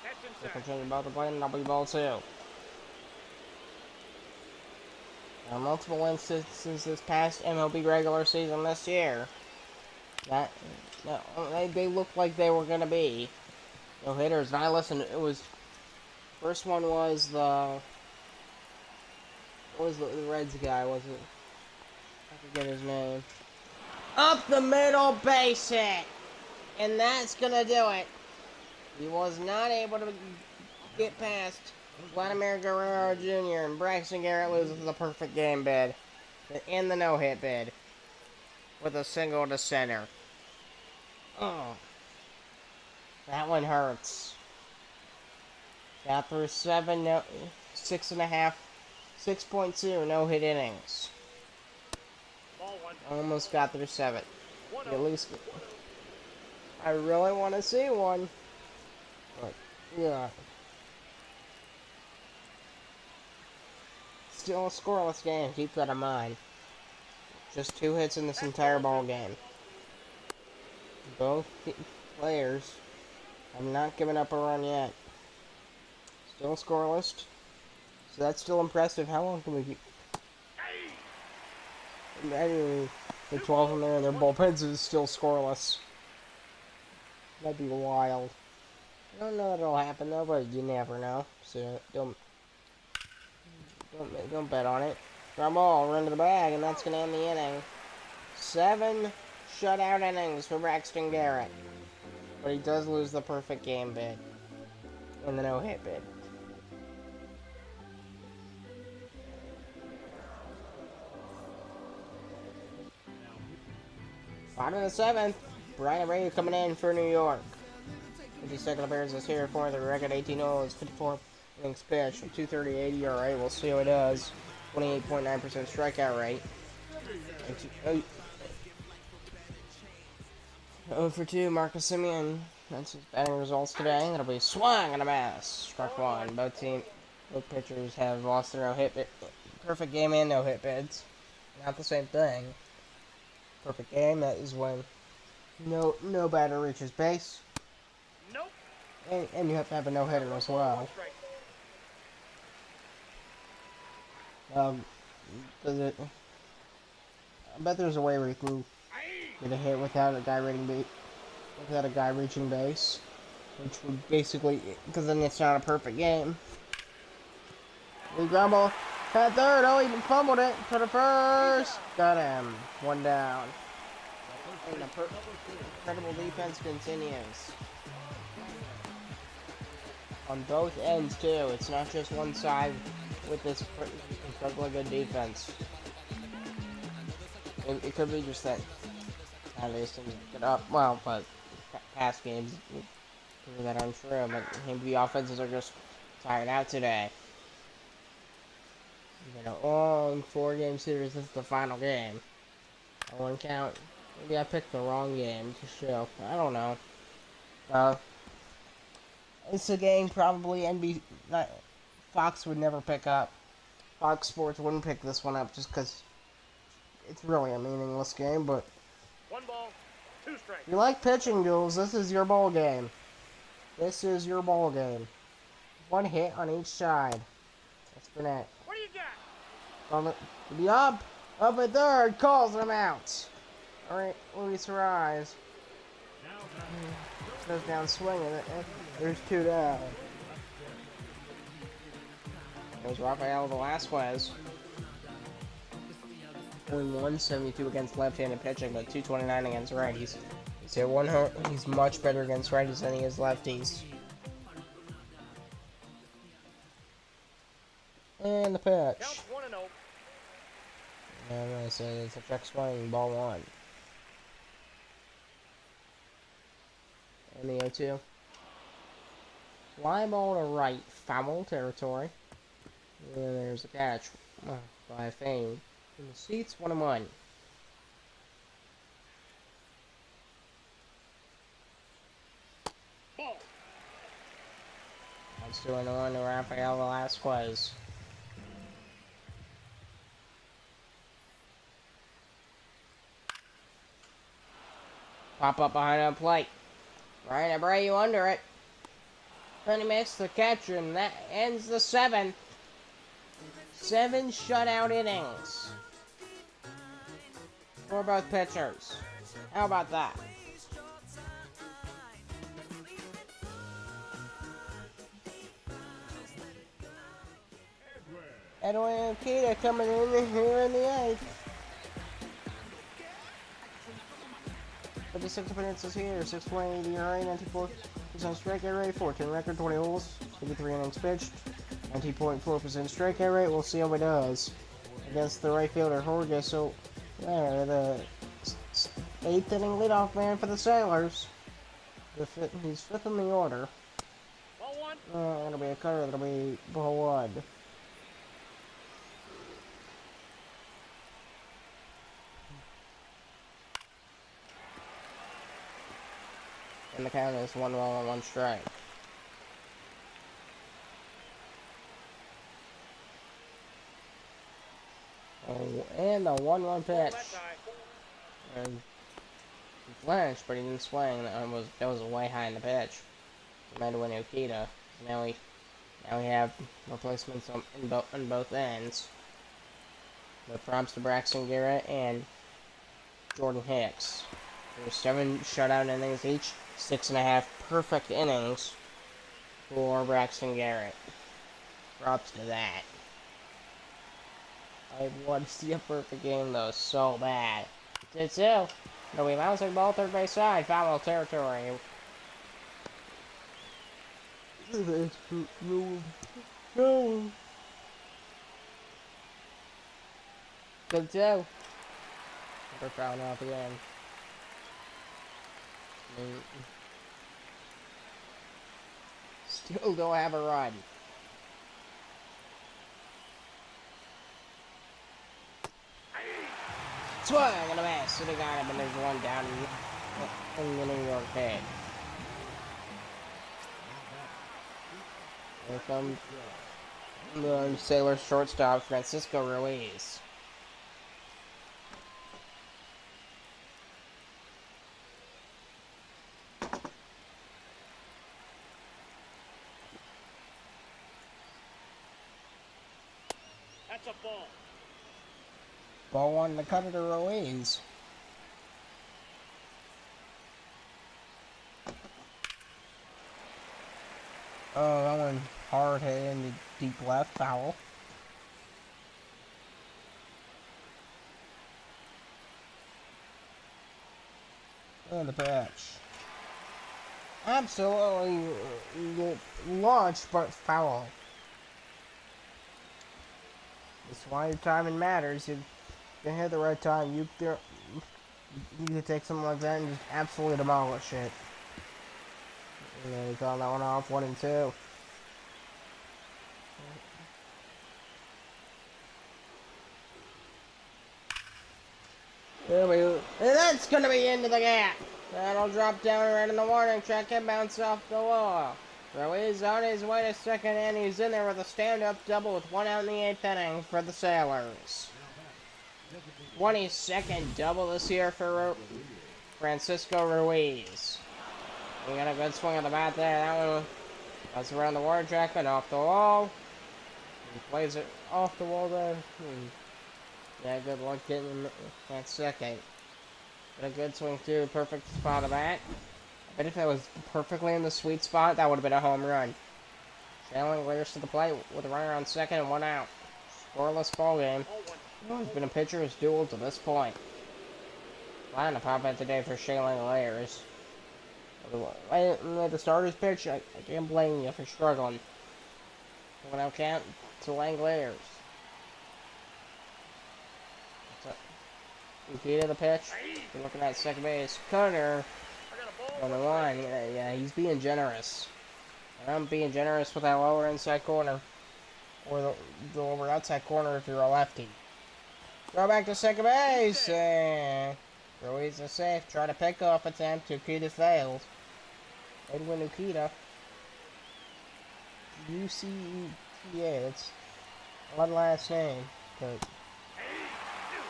That's They inside. continue about to play in W Ball 2. There are multiple instances this past MLB regular season this year that no, they looked like they were going to be no hitters. And I listened, it was, first one was what was the Reds guy, was it? I forget his name. Up the middle base hit! And that's going to do it. He was not able to get past Vladimir Guerrero Jr. and Braxton Garrett loses the perfect game bid in the no-hit bid with a single to center. Oh, that one hurts. Got through 6.2 no-hit innings. Ball one. Almost got through 7. 1-0. At least I really want to see one. But yeah. Still a scoreless game, keep that in mind. Just 2 hits in this entire ball game. Both players have not given up a run yet. Still scoreless. So that's still impressive. How long can we keep? Anyway, the 12 in there and their bullpens is still scoreless. That'd be wild. I don't know that it'll happen though, but you never know. So don't bet on it. Ground ball, run to the bag, and that's gonna end the inning. 7 shutout innings for Braxton Garrett, but he does lose the perfect game bid in the no-hit bid. Bottom of the 7th, Brian Abreu coming in for New York. 52nd appearance this here for the record 18-0 is 54 innings pitched, 2.38 ERA. We'll see how it does. 28.9% strikeout rate. 0 for 2, Marcus Semien. That's his batting results today. That'll be swung and a miss. Struck 1. Both pitchers have lost their no-hit bid. Perfect game and no-hit bids. Not the same thing. Perfect game, that is when no batter reaches base. Nope. And you have to have a no-hitter as well. I bet there's a way where you can get a hit without a guy reaching base, which would basically, because then it's not a perfect game. We ground ball at third. Oh, he fumbled it to the first. Got him. 1 down. And the incredible defense continues on both ends too. It's not just one side with this incredibly good defense. It could be just that these teams get up well, but past games prove that untrue. But maybe the offenses are just tired out today. You know, long 4-game series. This is the final game. I won't count. Maybe I picked the wrong game to show. I don't know. It's a game probably Fox would never pick up. Fox Sports wouldn't pick this one up just because it's really a meaningless game, but 1 ball, 2 strikes. if you like pitching duels, this is your ball game. This is your ball game. 1 hit on each side. That's been it. What do you got? On the up at third, calls him out. Alright, Luis Rise. Goes down swinging. There's 2 down. There's Rafael Velasquez. Only 172 against left-handed pitching, but 229 against righties. He's much better against righties than he is lefties. And the pitch. Counts 1-0. I'm gonna say it's a check swing, ball 1. And the 0-2. Fly ball to right, foul territory. And there's a catch by Fame. In the seats, 1-1. Ball. That's 2-1 to Rafael Velasquez. Pop up behind the plate. Right, I bring you under it. Then he makes the catch, and that ends the 7th. 7 shutout innings for both pitchers. How about that? Edwin Akita coming in here in the 8th. 56 appearances here, 6.80 ERA, 94% strikeout rate, 14 record, 20 holes, 53 innings pitched, 90.4% strikeout rate. We'll see how he does against the right fielder Jorge. So, there, the 8th inning leadoff man for the Sailors. He's 5th in the order. Ball 1. That'll be a cutter. That'll be ball 1. And the count is 1 ball and 1 strike. Oh, and the 1-1 pitch. And he flinched, but he didn't swing. That was way high in the pitch. Edwin Akita. Now we have replacements on both ends. The props to Braxton Garrett and Jordan Hicks. There's 7 shutout innings each, 6.5 perfect innings for Braxton Garrett. Props to that. I want to see a perfect game though, so bad. 2-2. No, we bouncing ball third base side, foul territory. No. Good too. We're fouling off again. Still don't have a run. Swing and a miss. Should have got him, and there's one down in the New York head. Here comes the Sailor shortstop, Francisco Ruiz. That's a ball. Ball 1 to cutter to Ruiz. Oh, that one hard hit into deep left, foul. And the pitch. Absolutely launched, but foul. That's why your timing matters. You can hit the right time. You can take something like that and just absolutely demolish it. And then he called that one off, 1-2. There we go. And that's gonna be into the gap. That'll drop down right in the warning track and bounce off the wall. Ruiz on his way to second, and he's in there with a stand-up double with 1 out in the 8th inning for the Sailors. 22nd double this year for Francisco Ruiz. We got a good swing of the bat there. That one was around the warning track and off the wall. He plays it off the wall there. Yeah, good luck getting that second. But a good swing too, perfect spot of bat. I bet if that was perfectly in the sweet spot, that would have been a home run. Channeling Layers to the plate with a runner on second and 1 out. Scoreless ball game. It's been a pitcher's duel to this point. Flying to pop out today for Shaylin Layers. At the starter's pitch, I can't blame you for struggling. When I count to Lang Layers. Repeat of the pitch. You're looking at second base. Cutter on the line. Yeah, he's being generous. And I'm being generous with that lower inside corner. Or the lower outside corner if you're a lefty. Throw back to second base. And Ruiz is safe. Try to pick off attempt. Ukita fails. Edwin Ukita. U-C-E-T-A. That's one last name. But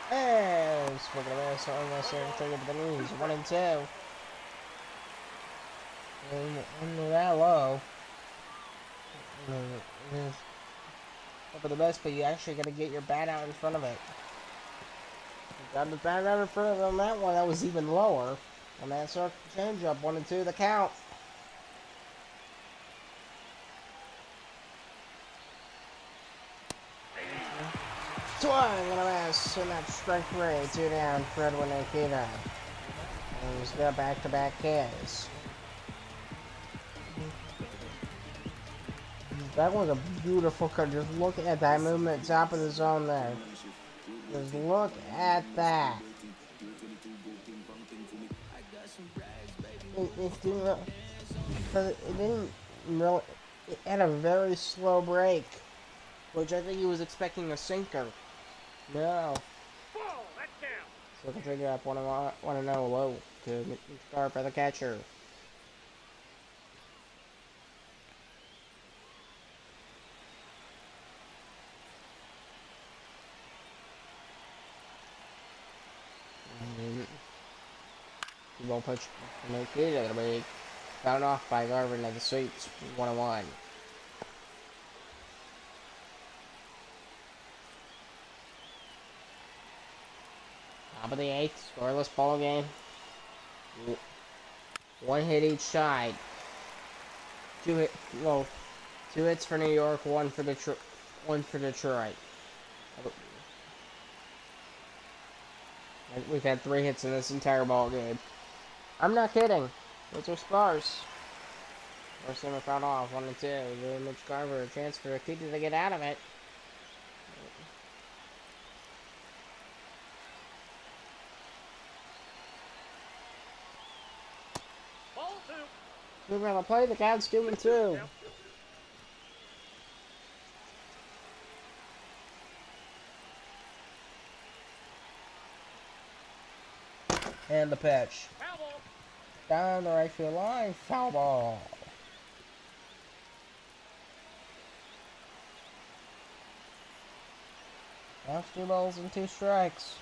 and swing and a miss, unnecessary trigger to the knees, 1-2. And that low. It's for the best, but you actually got to get your bat out in front of it. You got the bat out in front of it on that one. That was even lower. And that circle changeup, 1-2, the count. Swing and a miss, and that's strike 3, 2 down, Fredwin Akita. And he's got back-to-back Ks. That was a beautiful cut. Just look at that movement, top of the zone there. Just look at that. It didn't really. It had a very slow break, which I think he was expecting a sinker. No. Ball, that's down. So the trigger up 1-0 low to start by the catcher. Ball pitch from Akita, it'll be fouled off by Garvin at the sweeps, 1-1. Top of the 8th, scoreless ball game. One hit each side. Two hits for New York, one for Detroit. We've had 3 hits in this entire ball game. I'm not kidding. Those are scars. First time I found off, 1-2. Giving Mitch Garver a chance for Akita to get out of it. Ball 2. We're gonna play the count's 2-2. And the pitch. Foul ball. Down the right field line, foul ball. That's 2 balls and 2 strikes.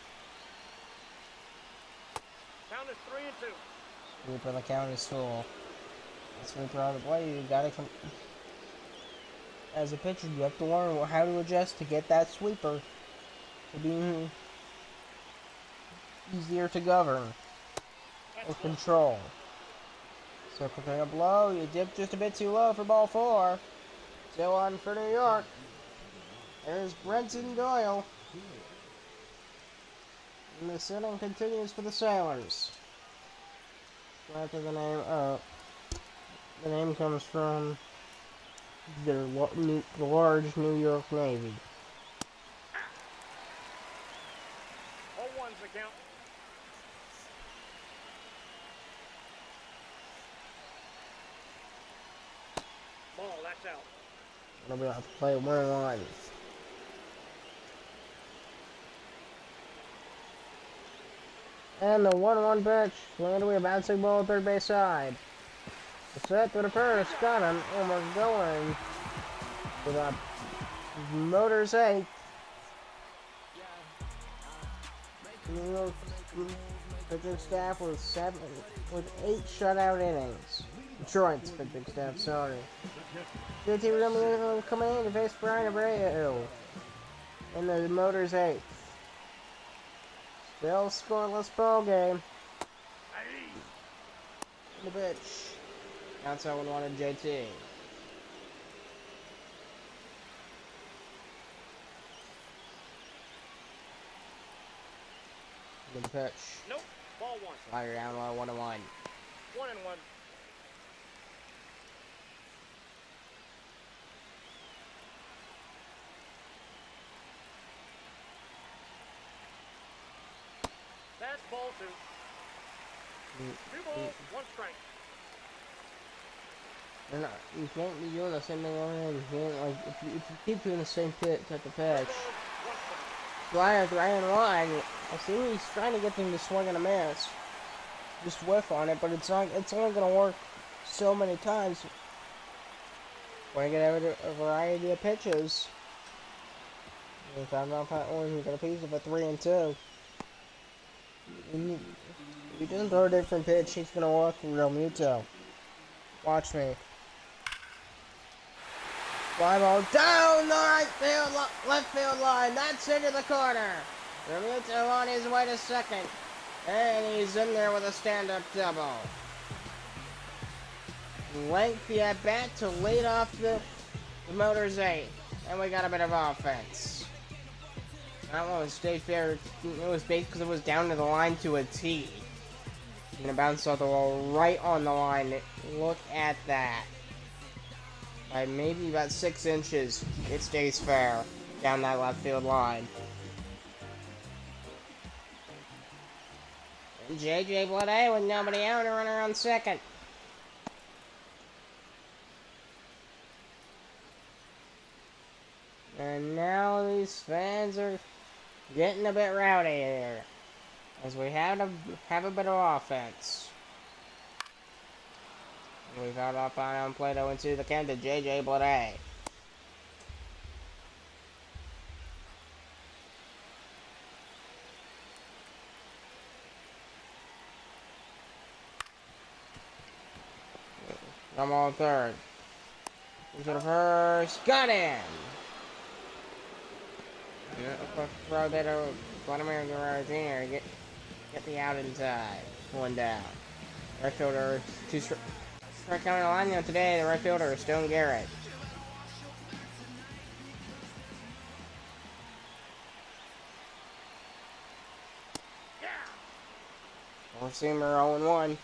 Count is 3-2. Sweeper, the count is full. Sweeper on the play, you gotta come. As a pitcher, you have to learn how to adjust to get that sweeper to be easier to govern or control. So picking up low, you dip just a bit too low for ball 4. Still on for New York. There's Brenton Doyle. And the inning continues for the Sailors. After the name comes from the large New York Navy. 0-1's the count. Ball, that's out. It'll be off to play 1-1. And the 1-1 pitch. Landed with a bouncing ball at third base side. The set for the first. Got him. And we're going to the Motors 8. New York pitching staff with 8 shutout innings. Detroit's pitching staff, sorry. The team will coming in to face Brian Abreu in the Motors 8th. Still scoreless ball game. The pitch. Outside 1-1 and JT. The pitch. Nope. Ball 1. Slider down low, 1-1. 1-1. That's ball 2. 2 balls, 1 strike. You can't be doing the same thing over and again. Like if you keep doing the same type of pitch. 1 strike. Slider 3-1. I see he's trying to get them to swing and a miss. Just whiff on it, but it's not. It's only gonna work so many times. When you get a variety of pitches. If I'm not you got a piece of a 3-2. If he doesn't throw a different pitch, he's gonna work Real Muto. Watch me. Fly ball down the left field line. That's into the corner. Remuto on his way to second. And he's in there with a stand-up double. Lengthy at bat to lead off the Motors 8. And we got a bit of offense. That one was stayed fair. It was based because it was down to the line to a T. And it bounced off the wall right on the line. Look at that. By maybe about 6 inches, it stays fair down that left field line. And JJ Blade with nobody out and runner on second. And now these fans are getting a bit rowdy here, as we have a bit of offense. And we've got up on Plato into the can to JJ Blade. I'm on third. Into the first. Got in! Throw that to Vladimir Guerrero Jr. Get the out inside. One down. Right fielder, two strike coming to line today. The right fielder is Stone Garrett. Four-seamer 0-1.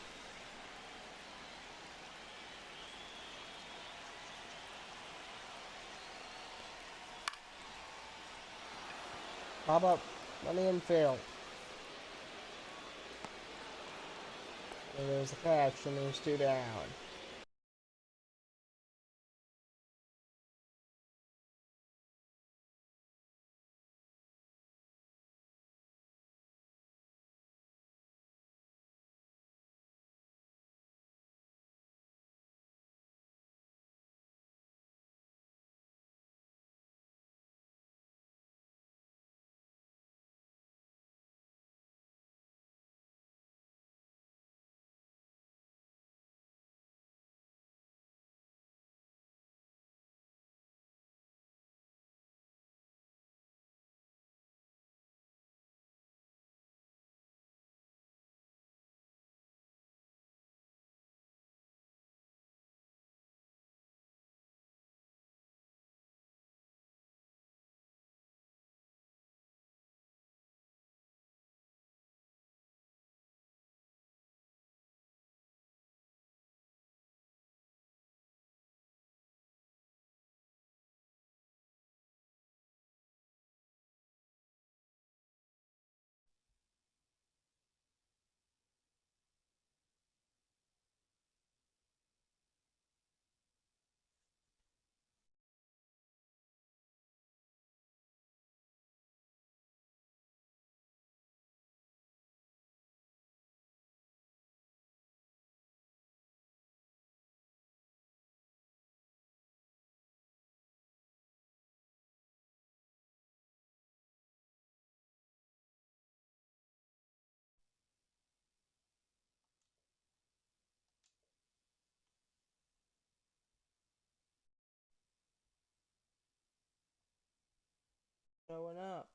Pop up on the infield. And there's the catch, and there's 2 down. Showing up.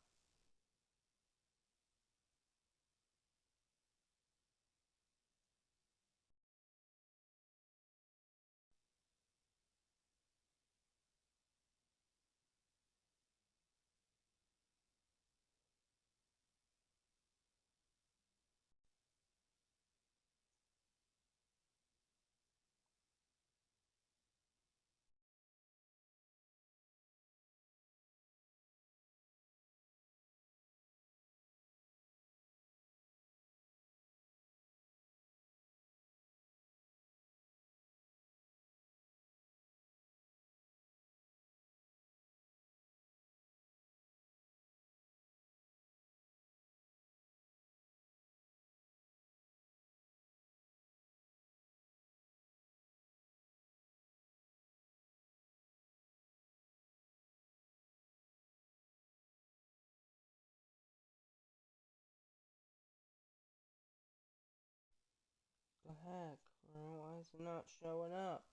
The heck? Why is it not showing up?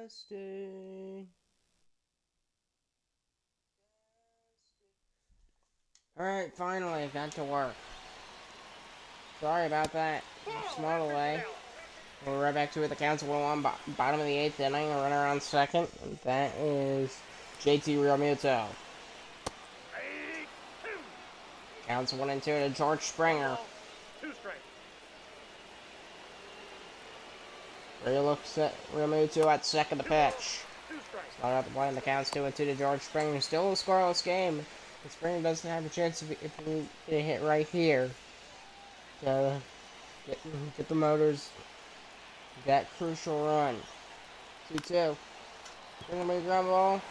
Testing. Alright, finally, it got to work. Sorry about that. Small delay. We're right back to it. The count's 1-1, bottom of the 8th inning, a runner on second. And that is JT Realmuto. Counts 1-2 to George Springer. 2 strikes. Ray looks at Realmuto at second to pitch. 2 strikes. Slide out the play, and the count's 2-2 to George Springer. Still a scoreless game. And Springer doesn't have a chance if he get a hit right here to get the Motors that crucial run. 2-2. Bring me ground ball.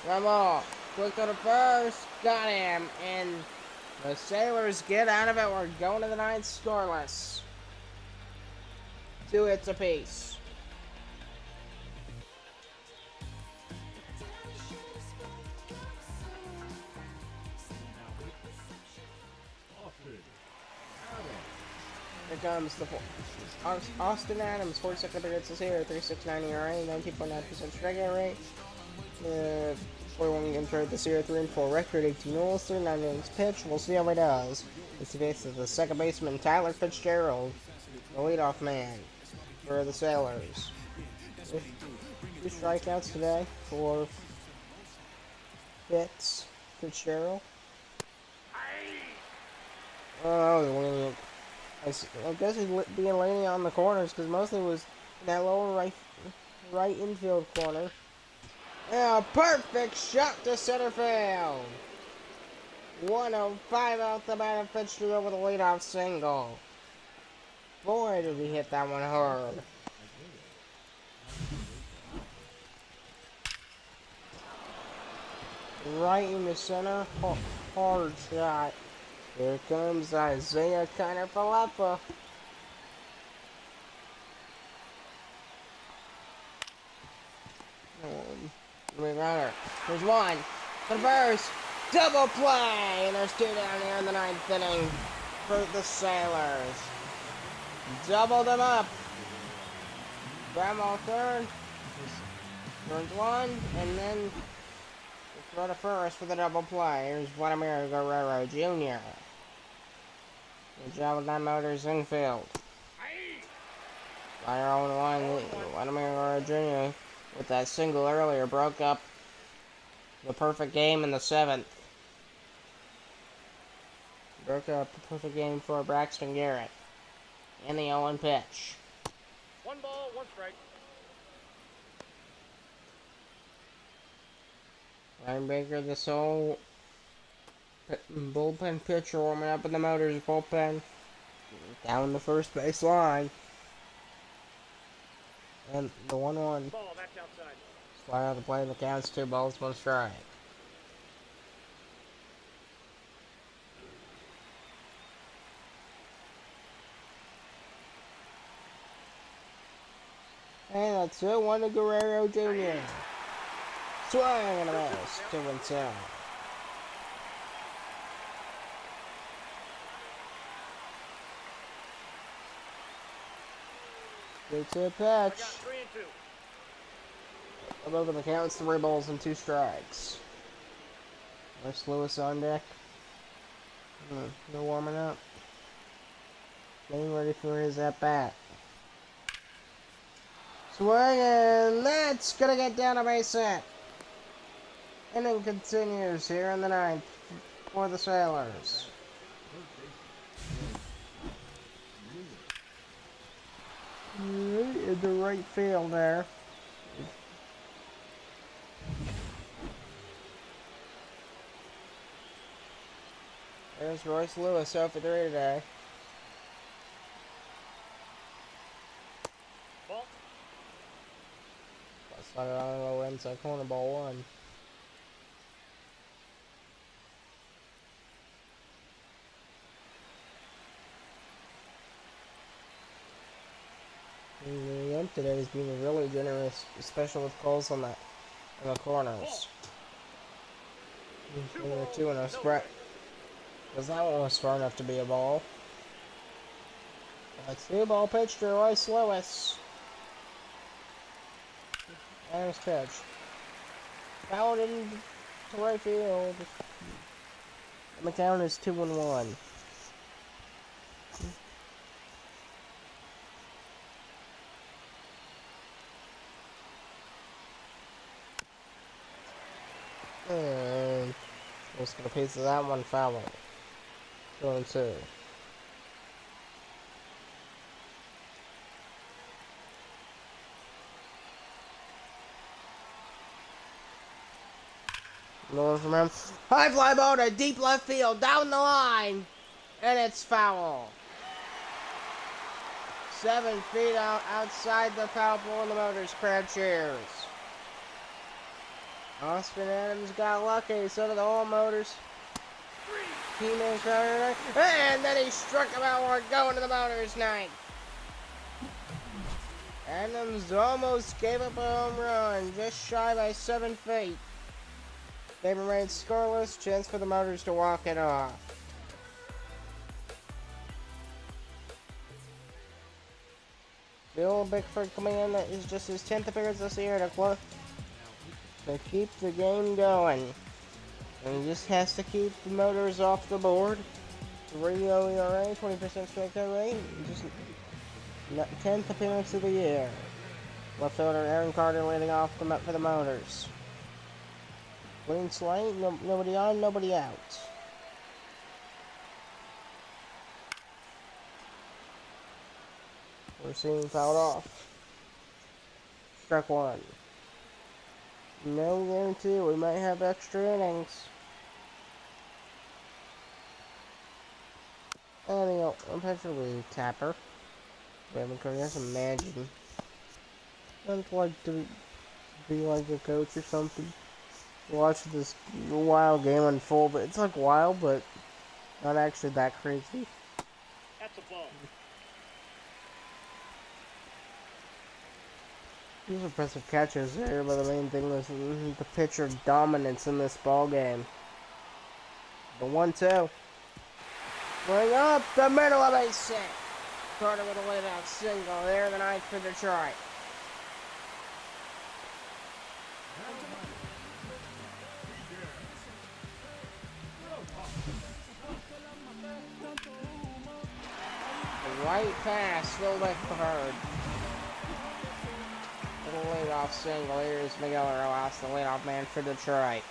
Ground ball. Quick to the first. Got him. And the Sailors get out of it. We're going to the 9th scoreless. 2 hits apiece. Here comes the Austin Adams, 42nd hits this year, 3.69 ERA, 19.9% strikeout rate. 41 games started this year, 3-4 record, 18 rules, 39 innings pitched. We'll see how he does. As he faces the second baseman Tyler Fitzgerald, the leadoff man for the Sailors. 2 strikeouts today for Fitzgerald. Oh, I guess he's being leaning on the corners because mostly was in that lower right infield corner. Yeah, perfect shot to center field. 105 out the bat of Fitzgerald with a leadoff single. Boy, did he hit that one hard. Right in the center, hard shot. Here comes Isaiah Kiner-Falefa. Runner. There's one. To the first. Double play. And there's 2 down here in the 9th inning for the Sailors. Doubled them up. Ground ball third. Turns 1. And then throw to first for the double play. Here's Vladimir Guerrero Jr. Good job with that Motors infield. Fire on the line, Vladimir Guerrero Jr. with that single earlier broke up the perfect game in the 7th. Broke up the perfect game for Braxton Garrett in the 0-1 pitch. 1 ball, 1 strike. Ryan Baker, the sole bullpen pitcher, warming up in the Motors bullpen. Down the first base line. And the 1-1. Ball, that's outside. Slide out the play, and the count's 2 balls, 1 strike. And that's it, 1 to Guerrero Jr. Swing and a miss, 2-2. Good to pitch. I got 3 and 2. Above the count, it's 3 balls and 2 strikes. There's Lewis on deck. They're warming up. Getting ready for his at-bat. Swinging! That's gonna get down a base hit. Inning continues here in the 9th for the Sailors. In the right field there. There's Royce Lewis, 0 for 3 today. Ball. inside corner, ball one. The ump today is being really generous, especially with calls on the corners. There were 2 in a spread. Because that one was far enough to be a ball. That's 2 ball pitch to Royce Lewis. Nice pitch. Fouled into right field. The count is 2-1. And just gonna piece of that one foul. 2-2. Going from him. High fly ball to deep left field, down the line, and it's foul. 7 feet outside the foul pole, and the Motors crowd cheers. Austin Adams got lucky, so did the whole Motors. Teammate crowd, and then he struck him out hard, going to the Motors' ninth. Adams almost gave up a home run, just shy by 7 feet. They remain scoreless, chance for the Motors to walk it off. Bill Bickford coming in, that is just his 10th appearance this year to keep the game going. And he just has to keep the Motors off the board. 3.0 ERA, 20% strikeout rate, just 10th appearance of the year. Left fielder Aaron Carter leading off for the Motors. Clean slate, nobody on, nobody out. We're seeing fouled off. Strike 1. No guarantee, we might have extra innings. And the eventually Tapper. We haven't got some magic. I'd like to be like a coach or something. Watch this wild game unfold, but it's like wild, but not actually that crazy. That's a ball. These impressive catches there, but the main thing was the pitcher dominance in this ball game. The 1-2. Going up the middle of a set. Carter with a laid-out single there, the ninth for Detroit. Right pass, still back preferred. Little leadoff single. Here's Miguel Rojas, the leadoff man for Detroit.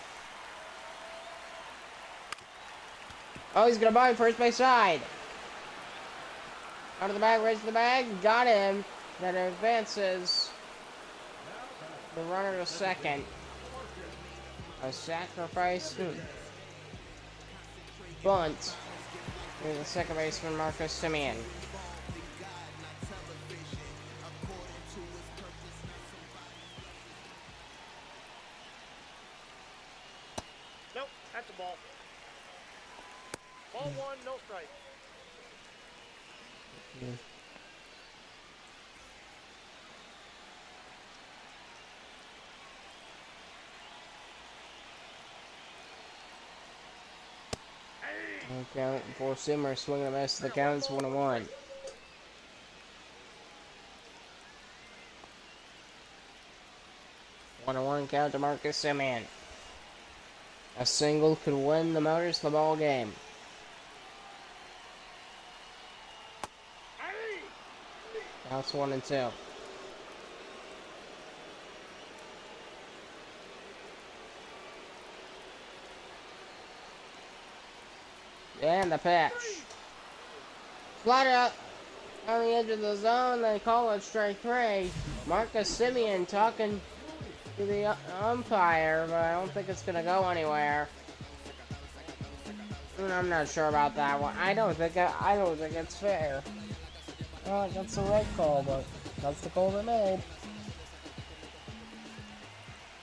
Oh, he's gonna bind first base side. Out of the bag, raising the bag, got him. Then advances the runner to second. A sacrifice bunt. Here's the second baseman, Marcus Simeon. Nope, that's a ball. Ball 1, no strike. Count for Simmer, swinging a miss. The count's 1-1. One count to Marcus Simeon. A single could win the Motors the ball game. Counts 1-2. And the pitch. Slider out on the edge of the zone. They call it strike 3. Marcus Simeon talking to the umpire, but I don't think it's going to go anywhere. I'm not sure about that one. I don't think it's fair. Well, that's the right call, but that's the call they made.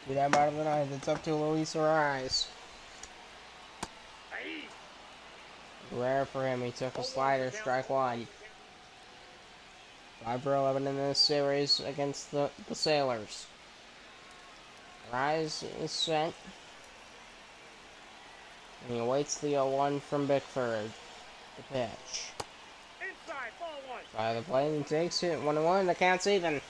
Do that bottom of the ninth. It's up to Luis Ariz. Hey, Rare for him. He took a ball one, slider, the count. strike one. 5 for 11 in this series against the Sailors. Rise is set. And he awaits the 0-1 from Bickford. The pitch. Inside, ball one. By the plate and takes it. 1-1. The count's even.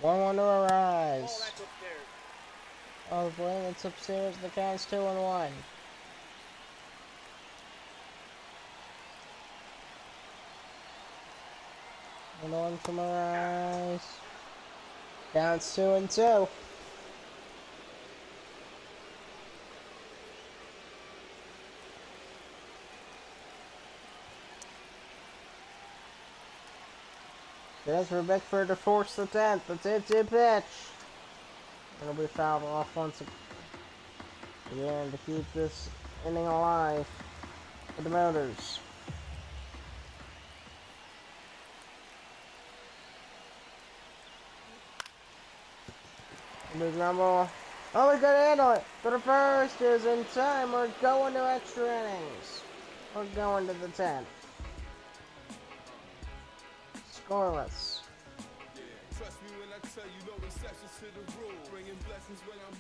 1-1 to Ball, Arise. that's upstairs. Oh, the plate, it's upstairs. The count's 2-1. One from Arise. Counts 2-2. That's for Bickford to force the 10th. The 2-2 pitch. It'll be fouled off once again to keep this inning alive for the Motors. Big number. Oh, we gotta handle it. To the first is in time. We're going to extra innings. We're going to the 10th. Scoreless. Trust me when I tell you no exceptions to the rule. Bringing blessings when I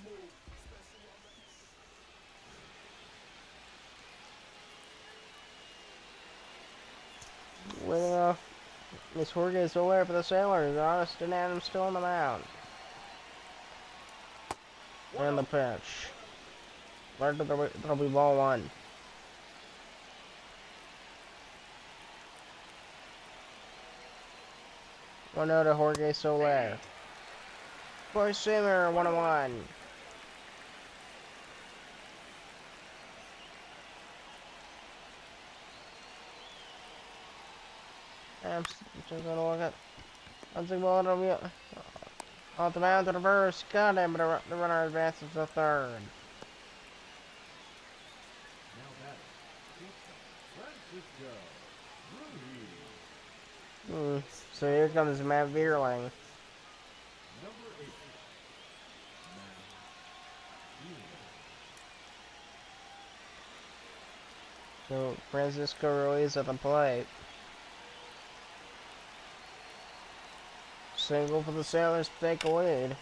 move. With Miss Jorge Soler for the Sailors. Austin Adams still on the mound. And the pitch. Right to the, that'll be ball one. One out to Jorge Soler. For Simmer, 1-1. I'm just gonna look at. I'm thinking about it. Off the mound to the first. Got him, but the runner advances to third. Now batting, Francisco Ruiz. So here comes Matt Vierling. Number 8. So Francisco Ruiz at the plate. Single for the Sailors to take a lead.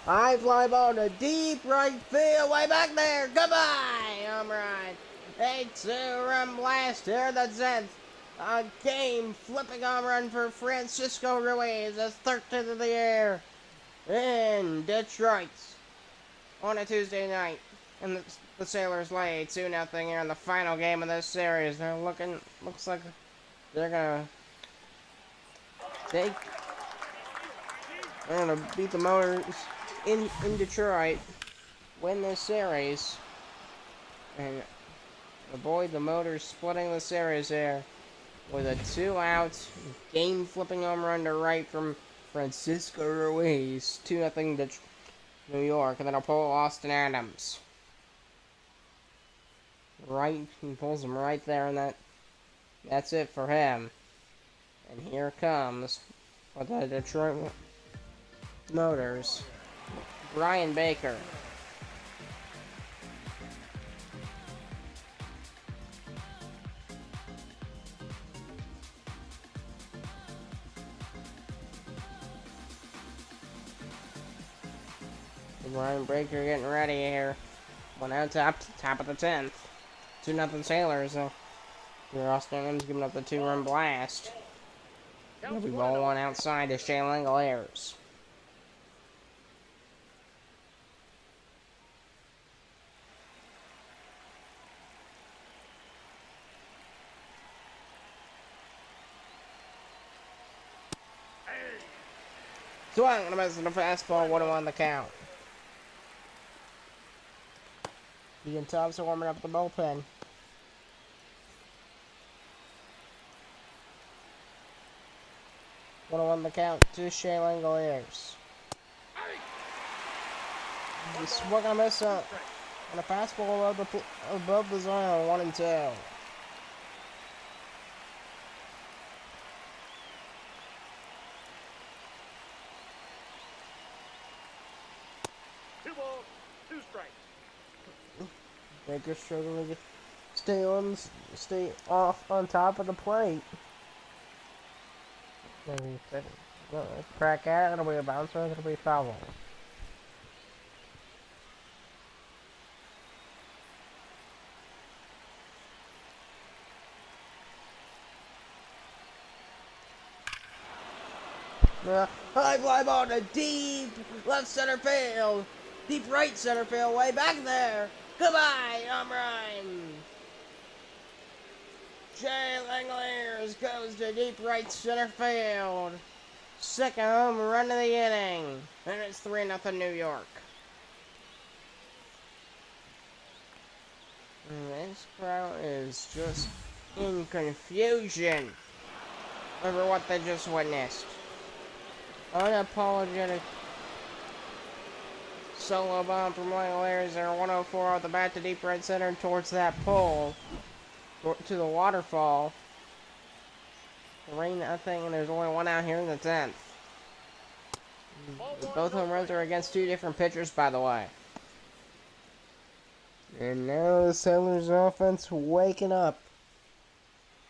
High fly ball to deep right field, way back there. Goodbye, home run. 8-2 run blast here. The 10th game flipping home run for Francisco Ruiz. His 13th of the year in Detroit on a Tuesday night. And the Sailors lay 2-0 here in the final game of this series. Looks like they're gonna they're gonna beat the Motors in Detroit, win this series, and avoid the Motors splitting the series there with a 2-out game-flipping home run to right from Francisco Ruiz, 2-0 to New York, and then I'll pull Austin Adams. Right, he pulls him right there, and that's it for him. And here comes for the Detroit Motors, Brian Baker. Brian Baker getting ready here. One out top of the 10th. 2-0 Sailors. Here Austin Adams giving up the 2-run blast. It'll be ball one outside to Shane Langoliers. Swung and a miss on the fastball, 1-1 the count. Ian Thompson warming up the bullpen. On the count to Shea Langoliers. He swung a miss on a fastball above the zone, 1-2. balls, 2 strikes. Baker struggling to stay off on top of the plate. Maybe crack at it, it'll be a bouncer, it'll be foul ball. High fly ball to deep left center field. Deep right center field, way back there. Goodbye, home run. Jay Langoliers goes to deep right center field. Second home run of the inning. And it's 3-0 New York. And this crowd is just in confusion over what they just witnessed. Unapologetic solo bomb from Langoliers there, 104 off the bat to deep right center towards that pole, to the waterfall. The rain, nothing, and there's only one out here in the 10th. Both home runs are against 2 different pitchers, by the way. And now the Sailors offense waking up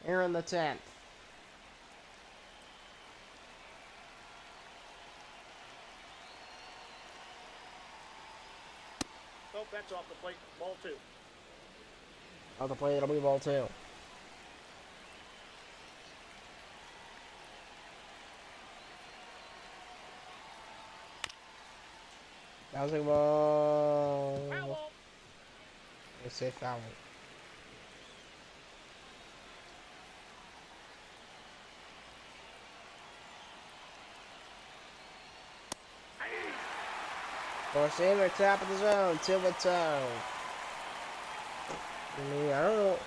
here in the 10th. Nope, that's off the plate. Ball 2. Off the plate, it'll be ball 2. Bouncing ball. Foul ball. They say foul. Four seamer, top of the zone, toe. I don't know.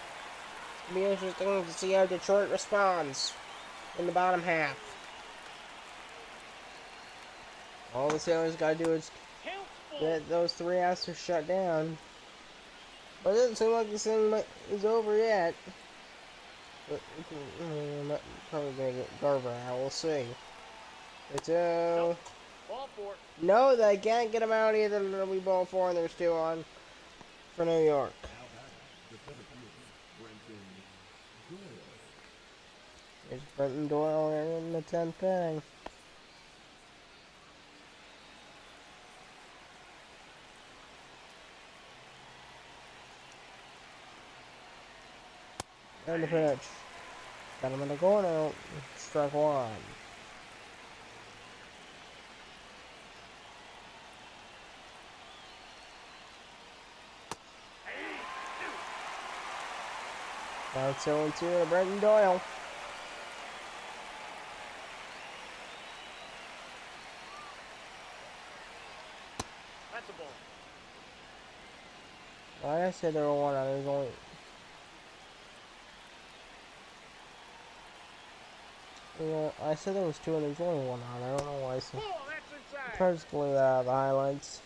It'll be interesting to see how Detroit responds in the bottom half. All the Sailors gotta do is get those 3 outs are shut down. But it doesn't seem like this thing is over yet. But probably gonna get Garver out. We'll see. It's Nope. Ball 4. No, they can't get him out either. It'll be ball 4, and they're still on for New York. There's Brenton Doyle in the 10th inning. And the pitch. Got him in the corner. Strike 1. Now it's 0-2 to Brenton Doyle. That's a ball. Like I said, there were 1 out. There's only. I said there was 2 and there's only 1 out. I don't know why I said. Ball, that's inside. Try to glue that out of the highlights.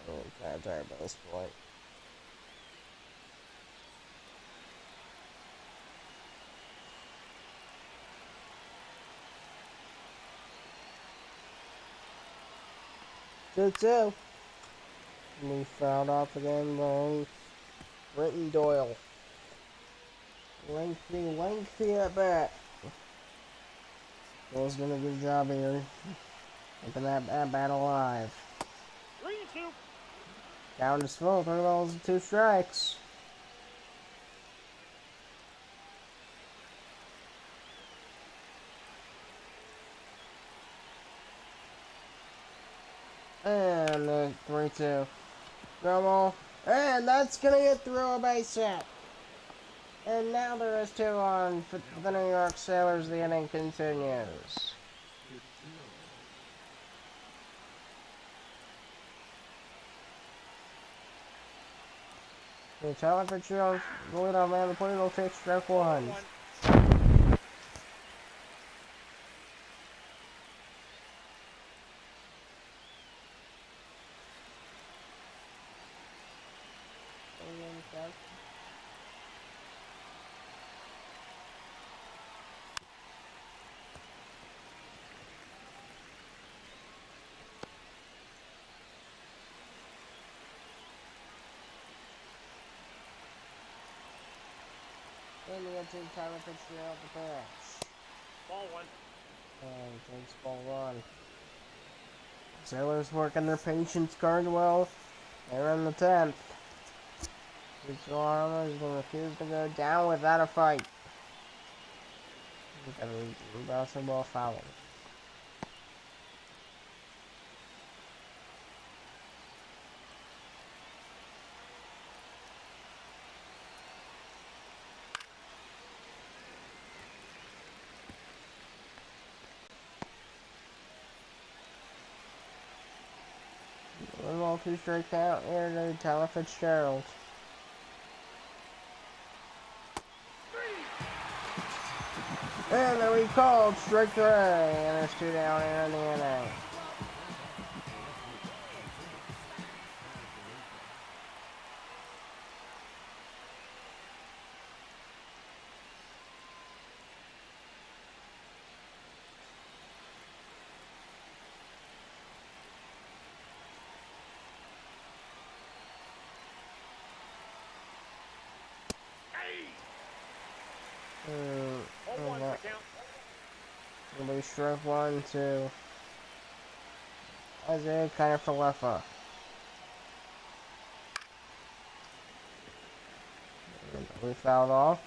I'm kind of tired by this point. Two. We fouled off again by Brenton Doyle. Lengthy at bat. Doyle's doing a good job here. Keeping that at bat alive. 3-2. Down to Smoke, 3 balls and 2 strikes. And 3-2. Ground ball. And that's going to get through a base hit. And now there is 2 on for the New York Sailors. The inning continues. The Tyler Fitzgerald, the leadoff man, the plate will take strike 1. take Tyler Fitzgerald the pitch. Ball one. And takes ball one. Sailors working their patience card well. They're in the 10th. Fitzgerald is going to refuse to go down without a fight. We've got a basketball foul. One ball, two strike count here to Tyler Fitzgerald. And they're recalled, strike three, and there's two down here in the inning. Ball one, the count. It'll be strike one to Isaiah Kiner-Falefa. We fouled off.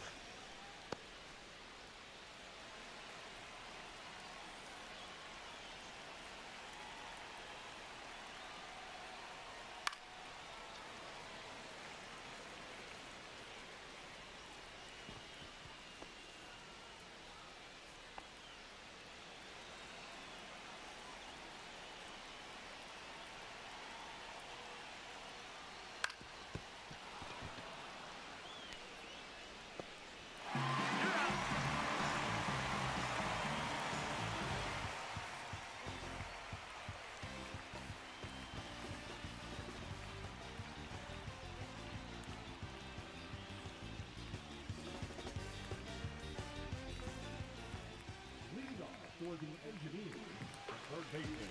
Leading off for the Engineers, third baseman,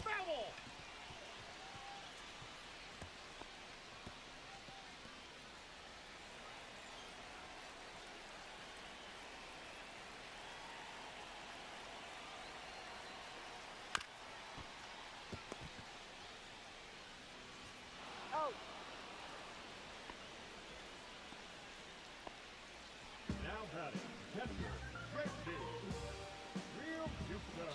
Foul ball. Out. now batting, catcher, Reggie, Real Gupta.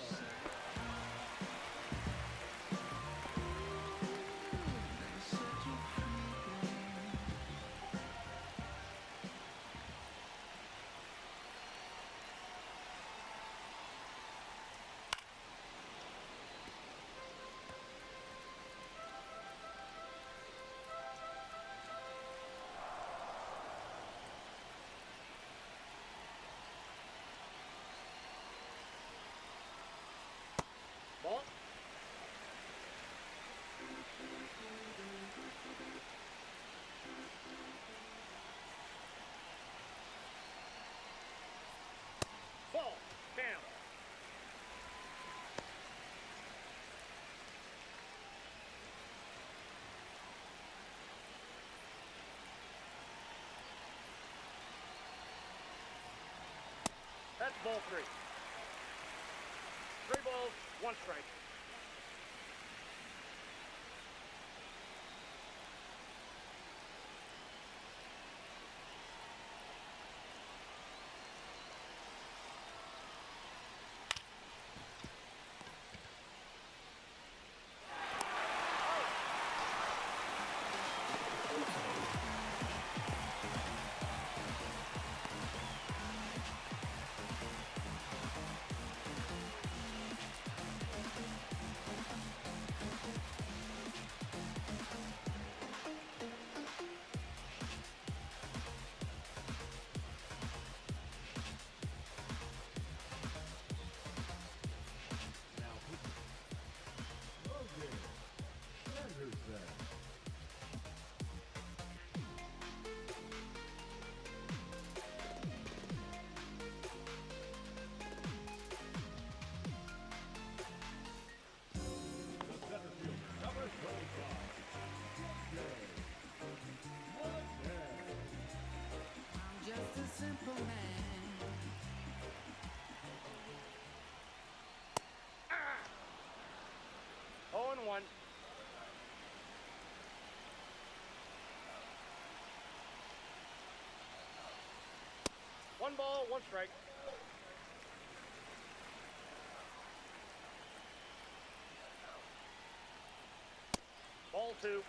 Ball. Ball. Count. That's ball three. Three balls, one strike. One ball, one strike. Ball 2.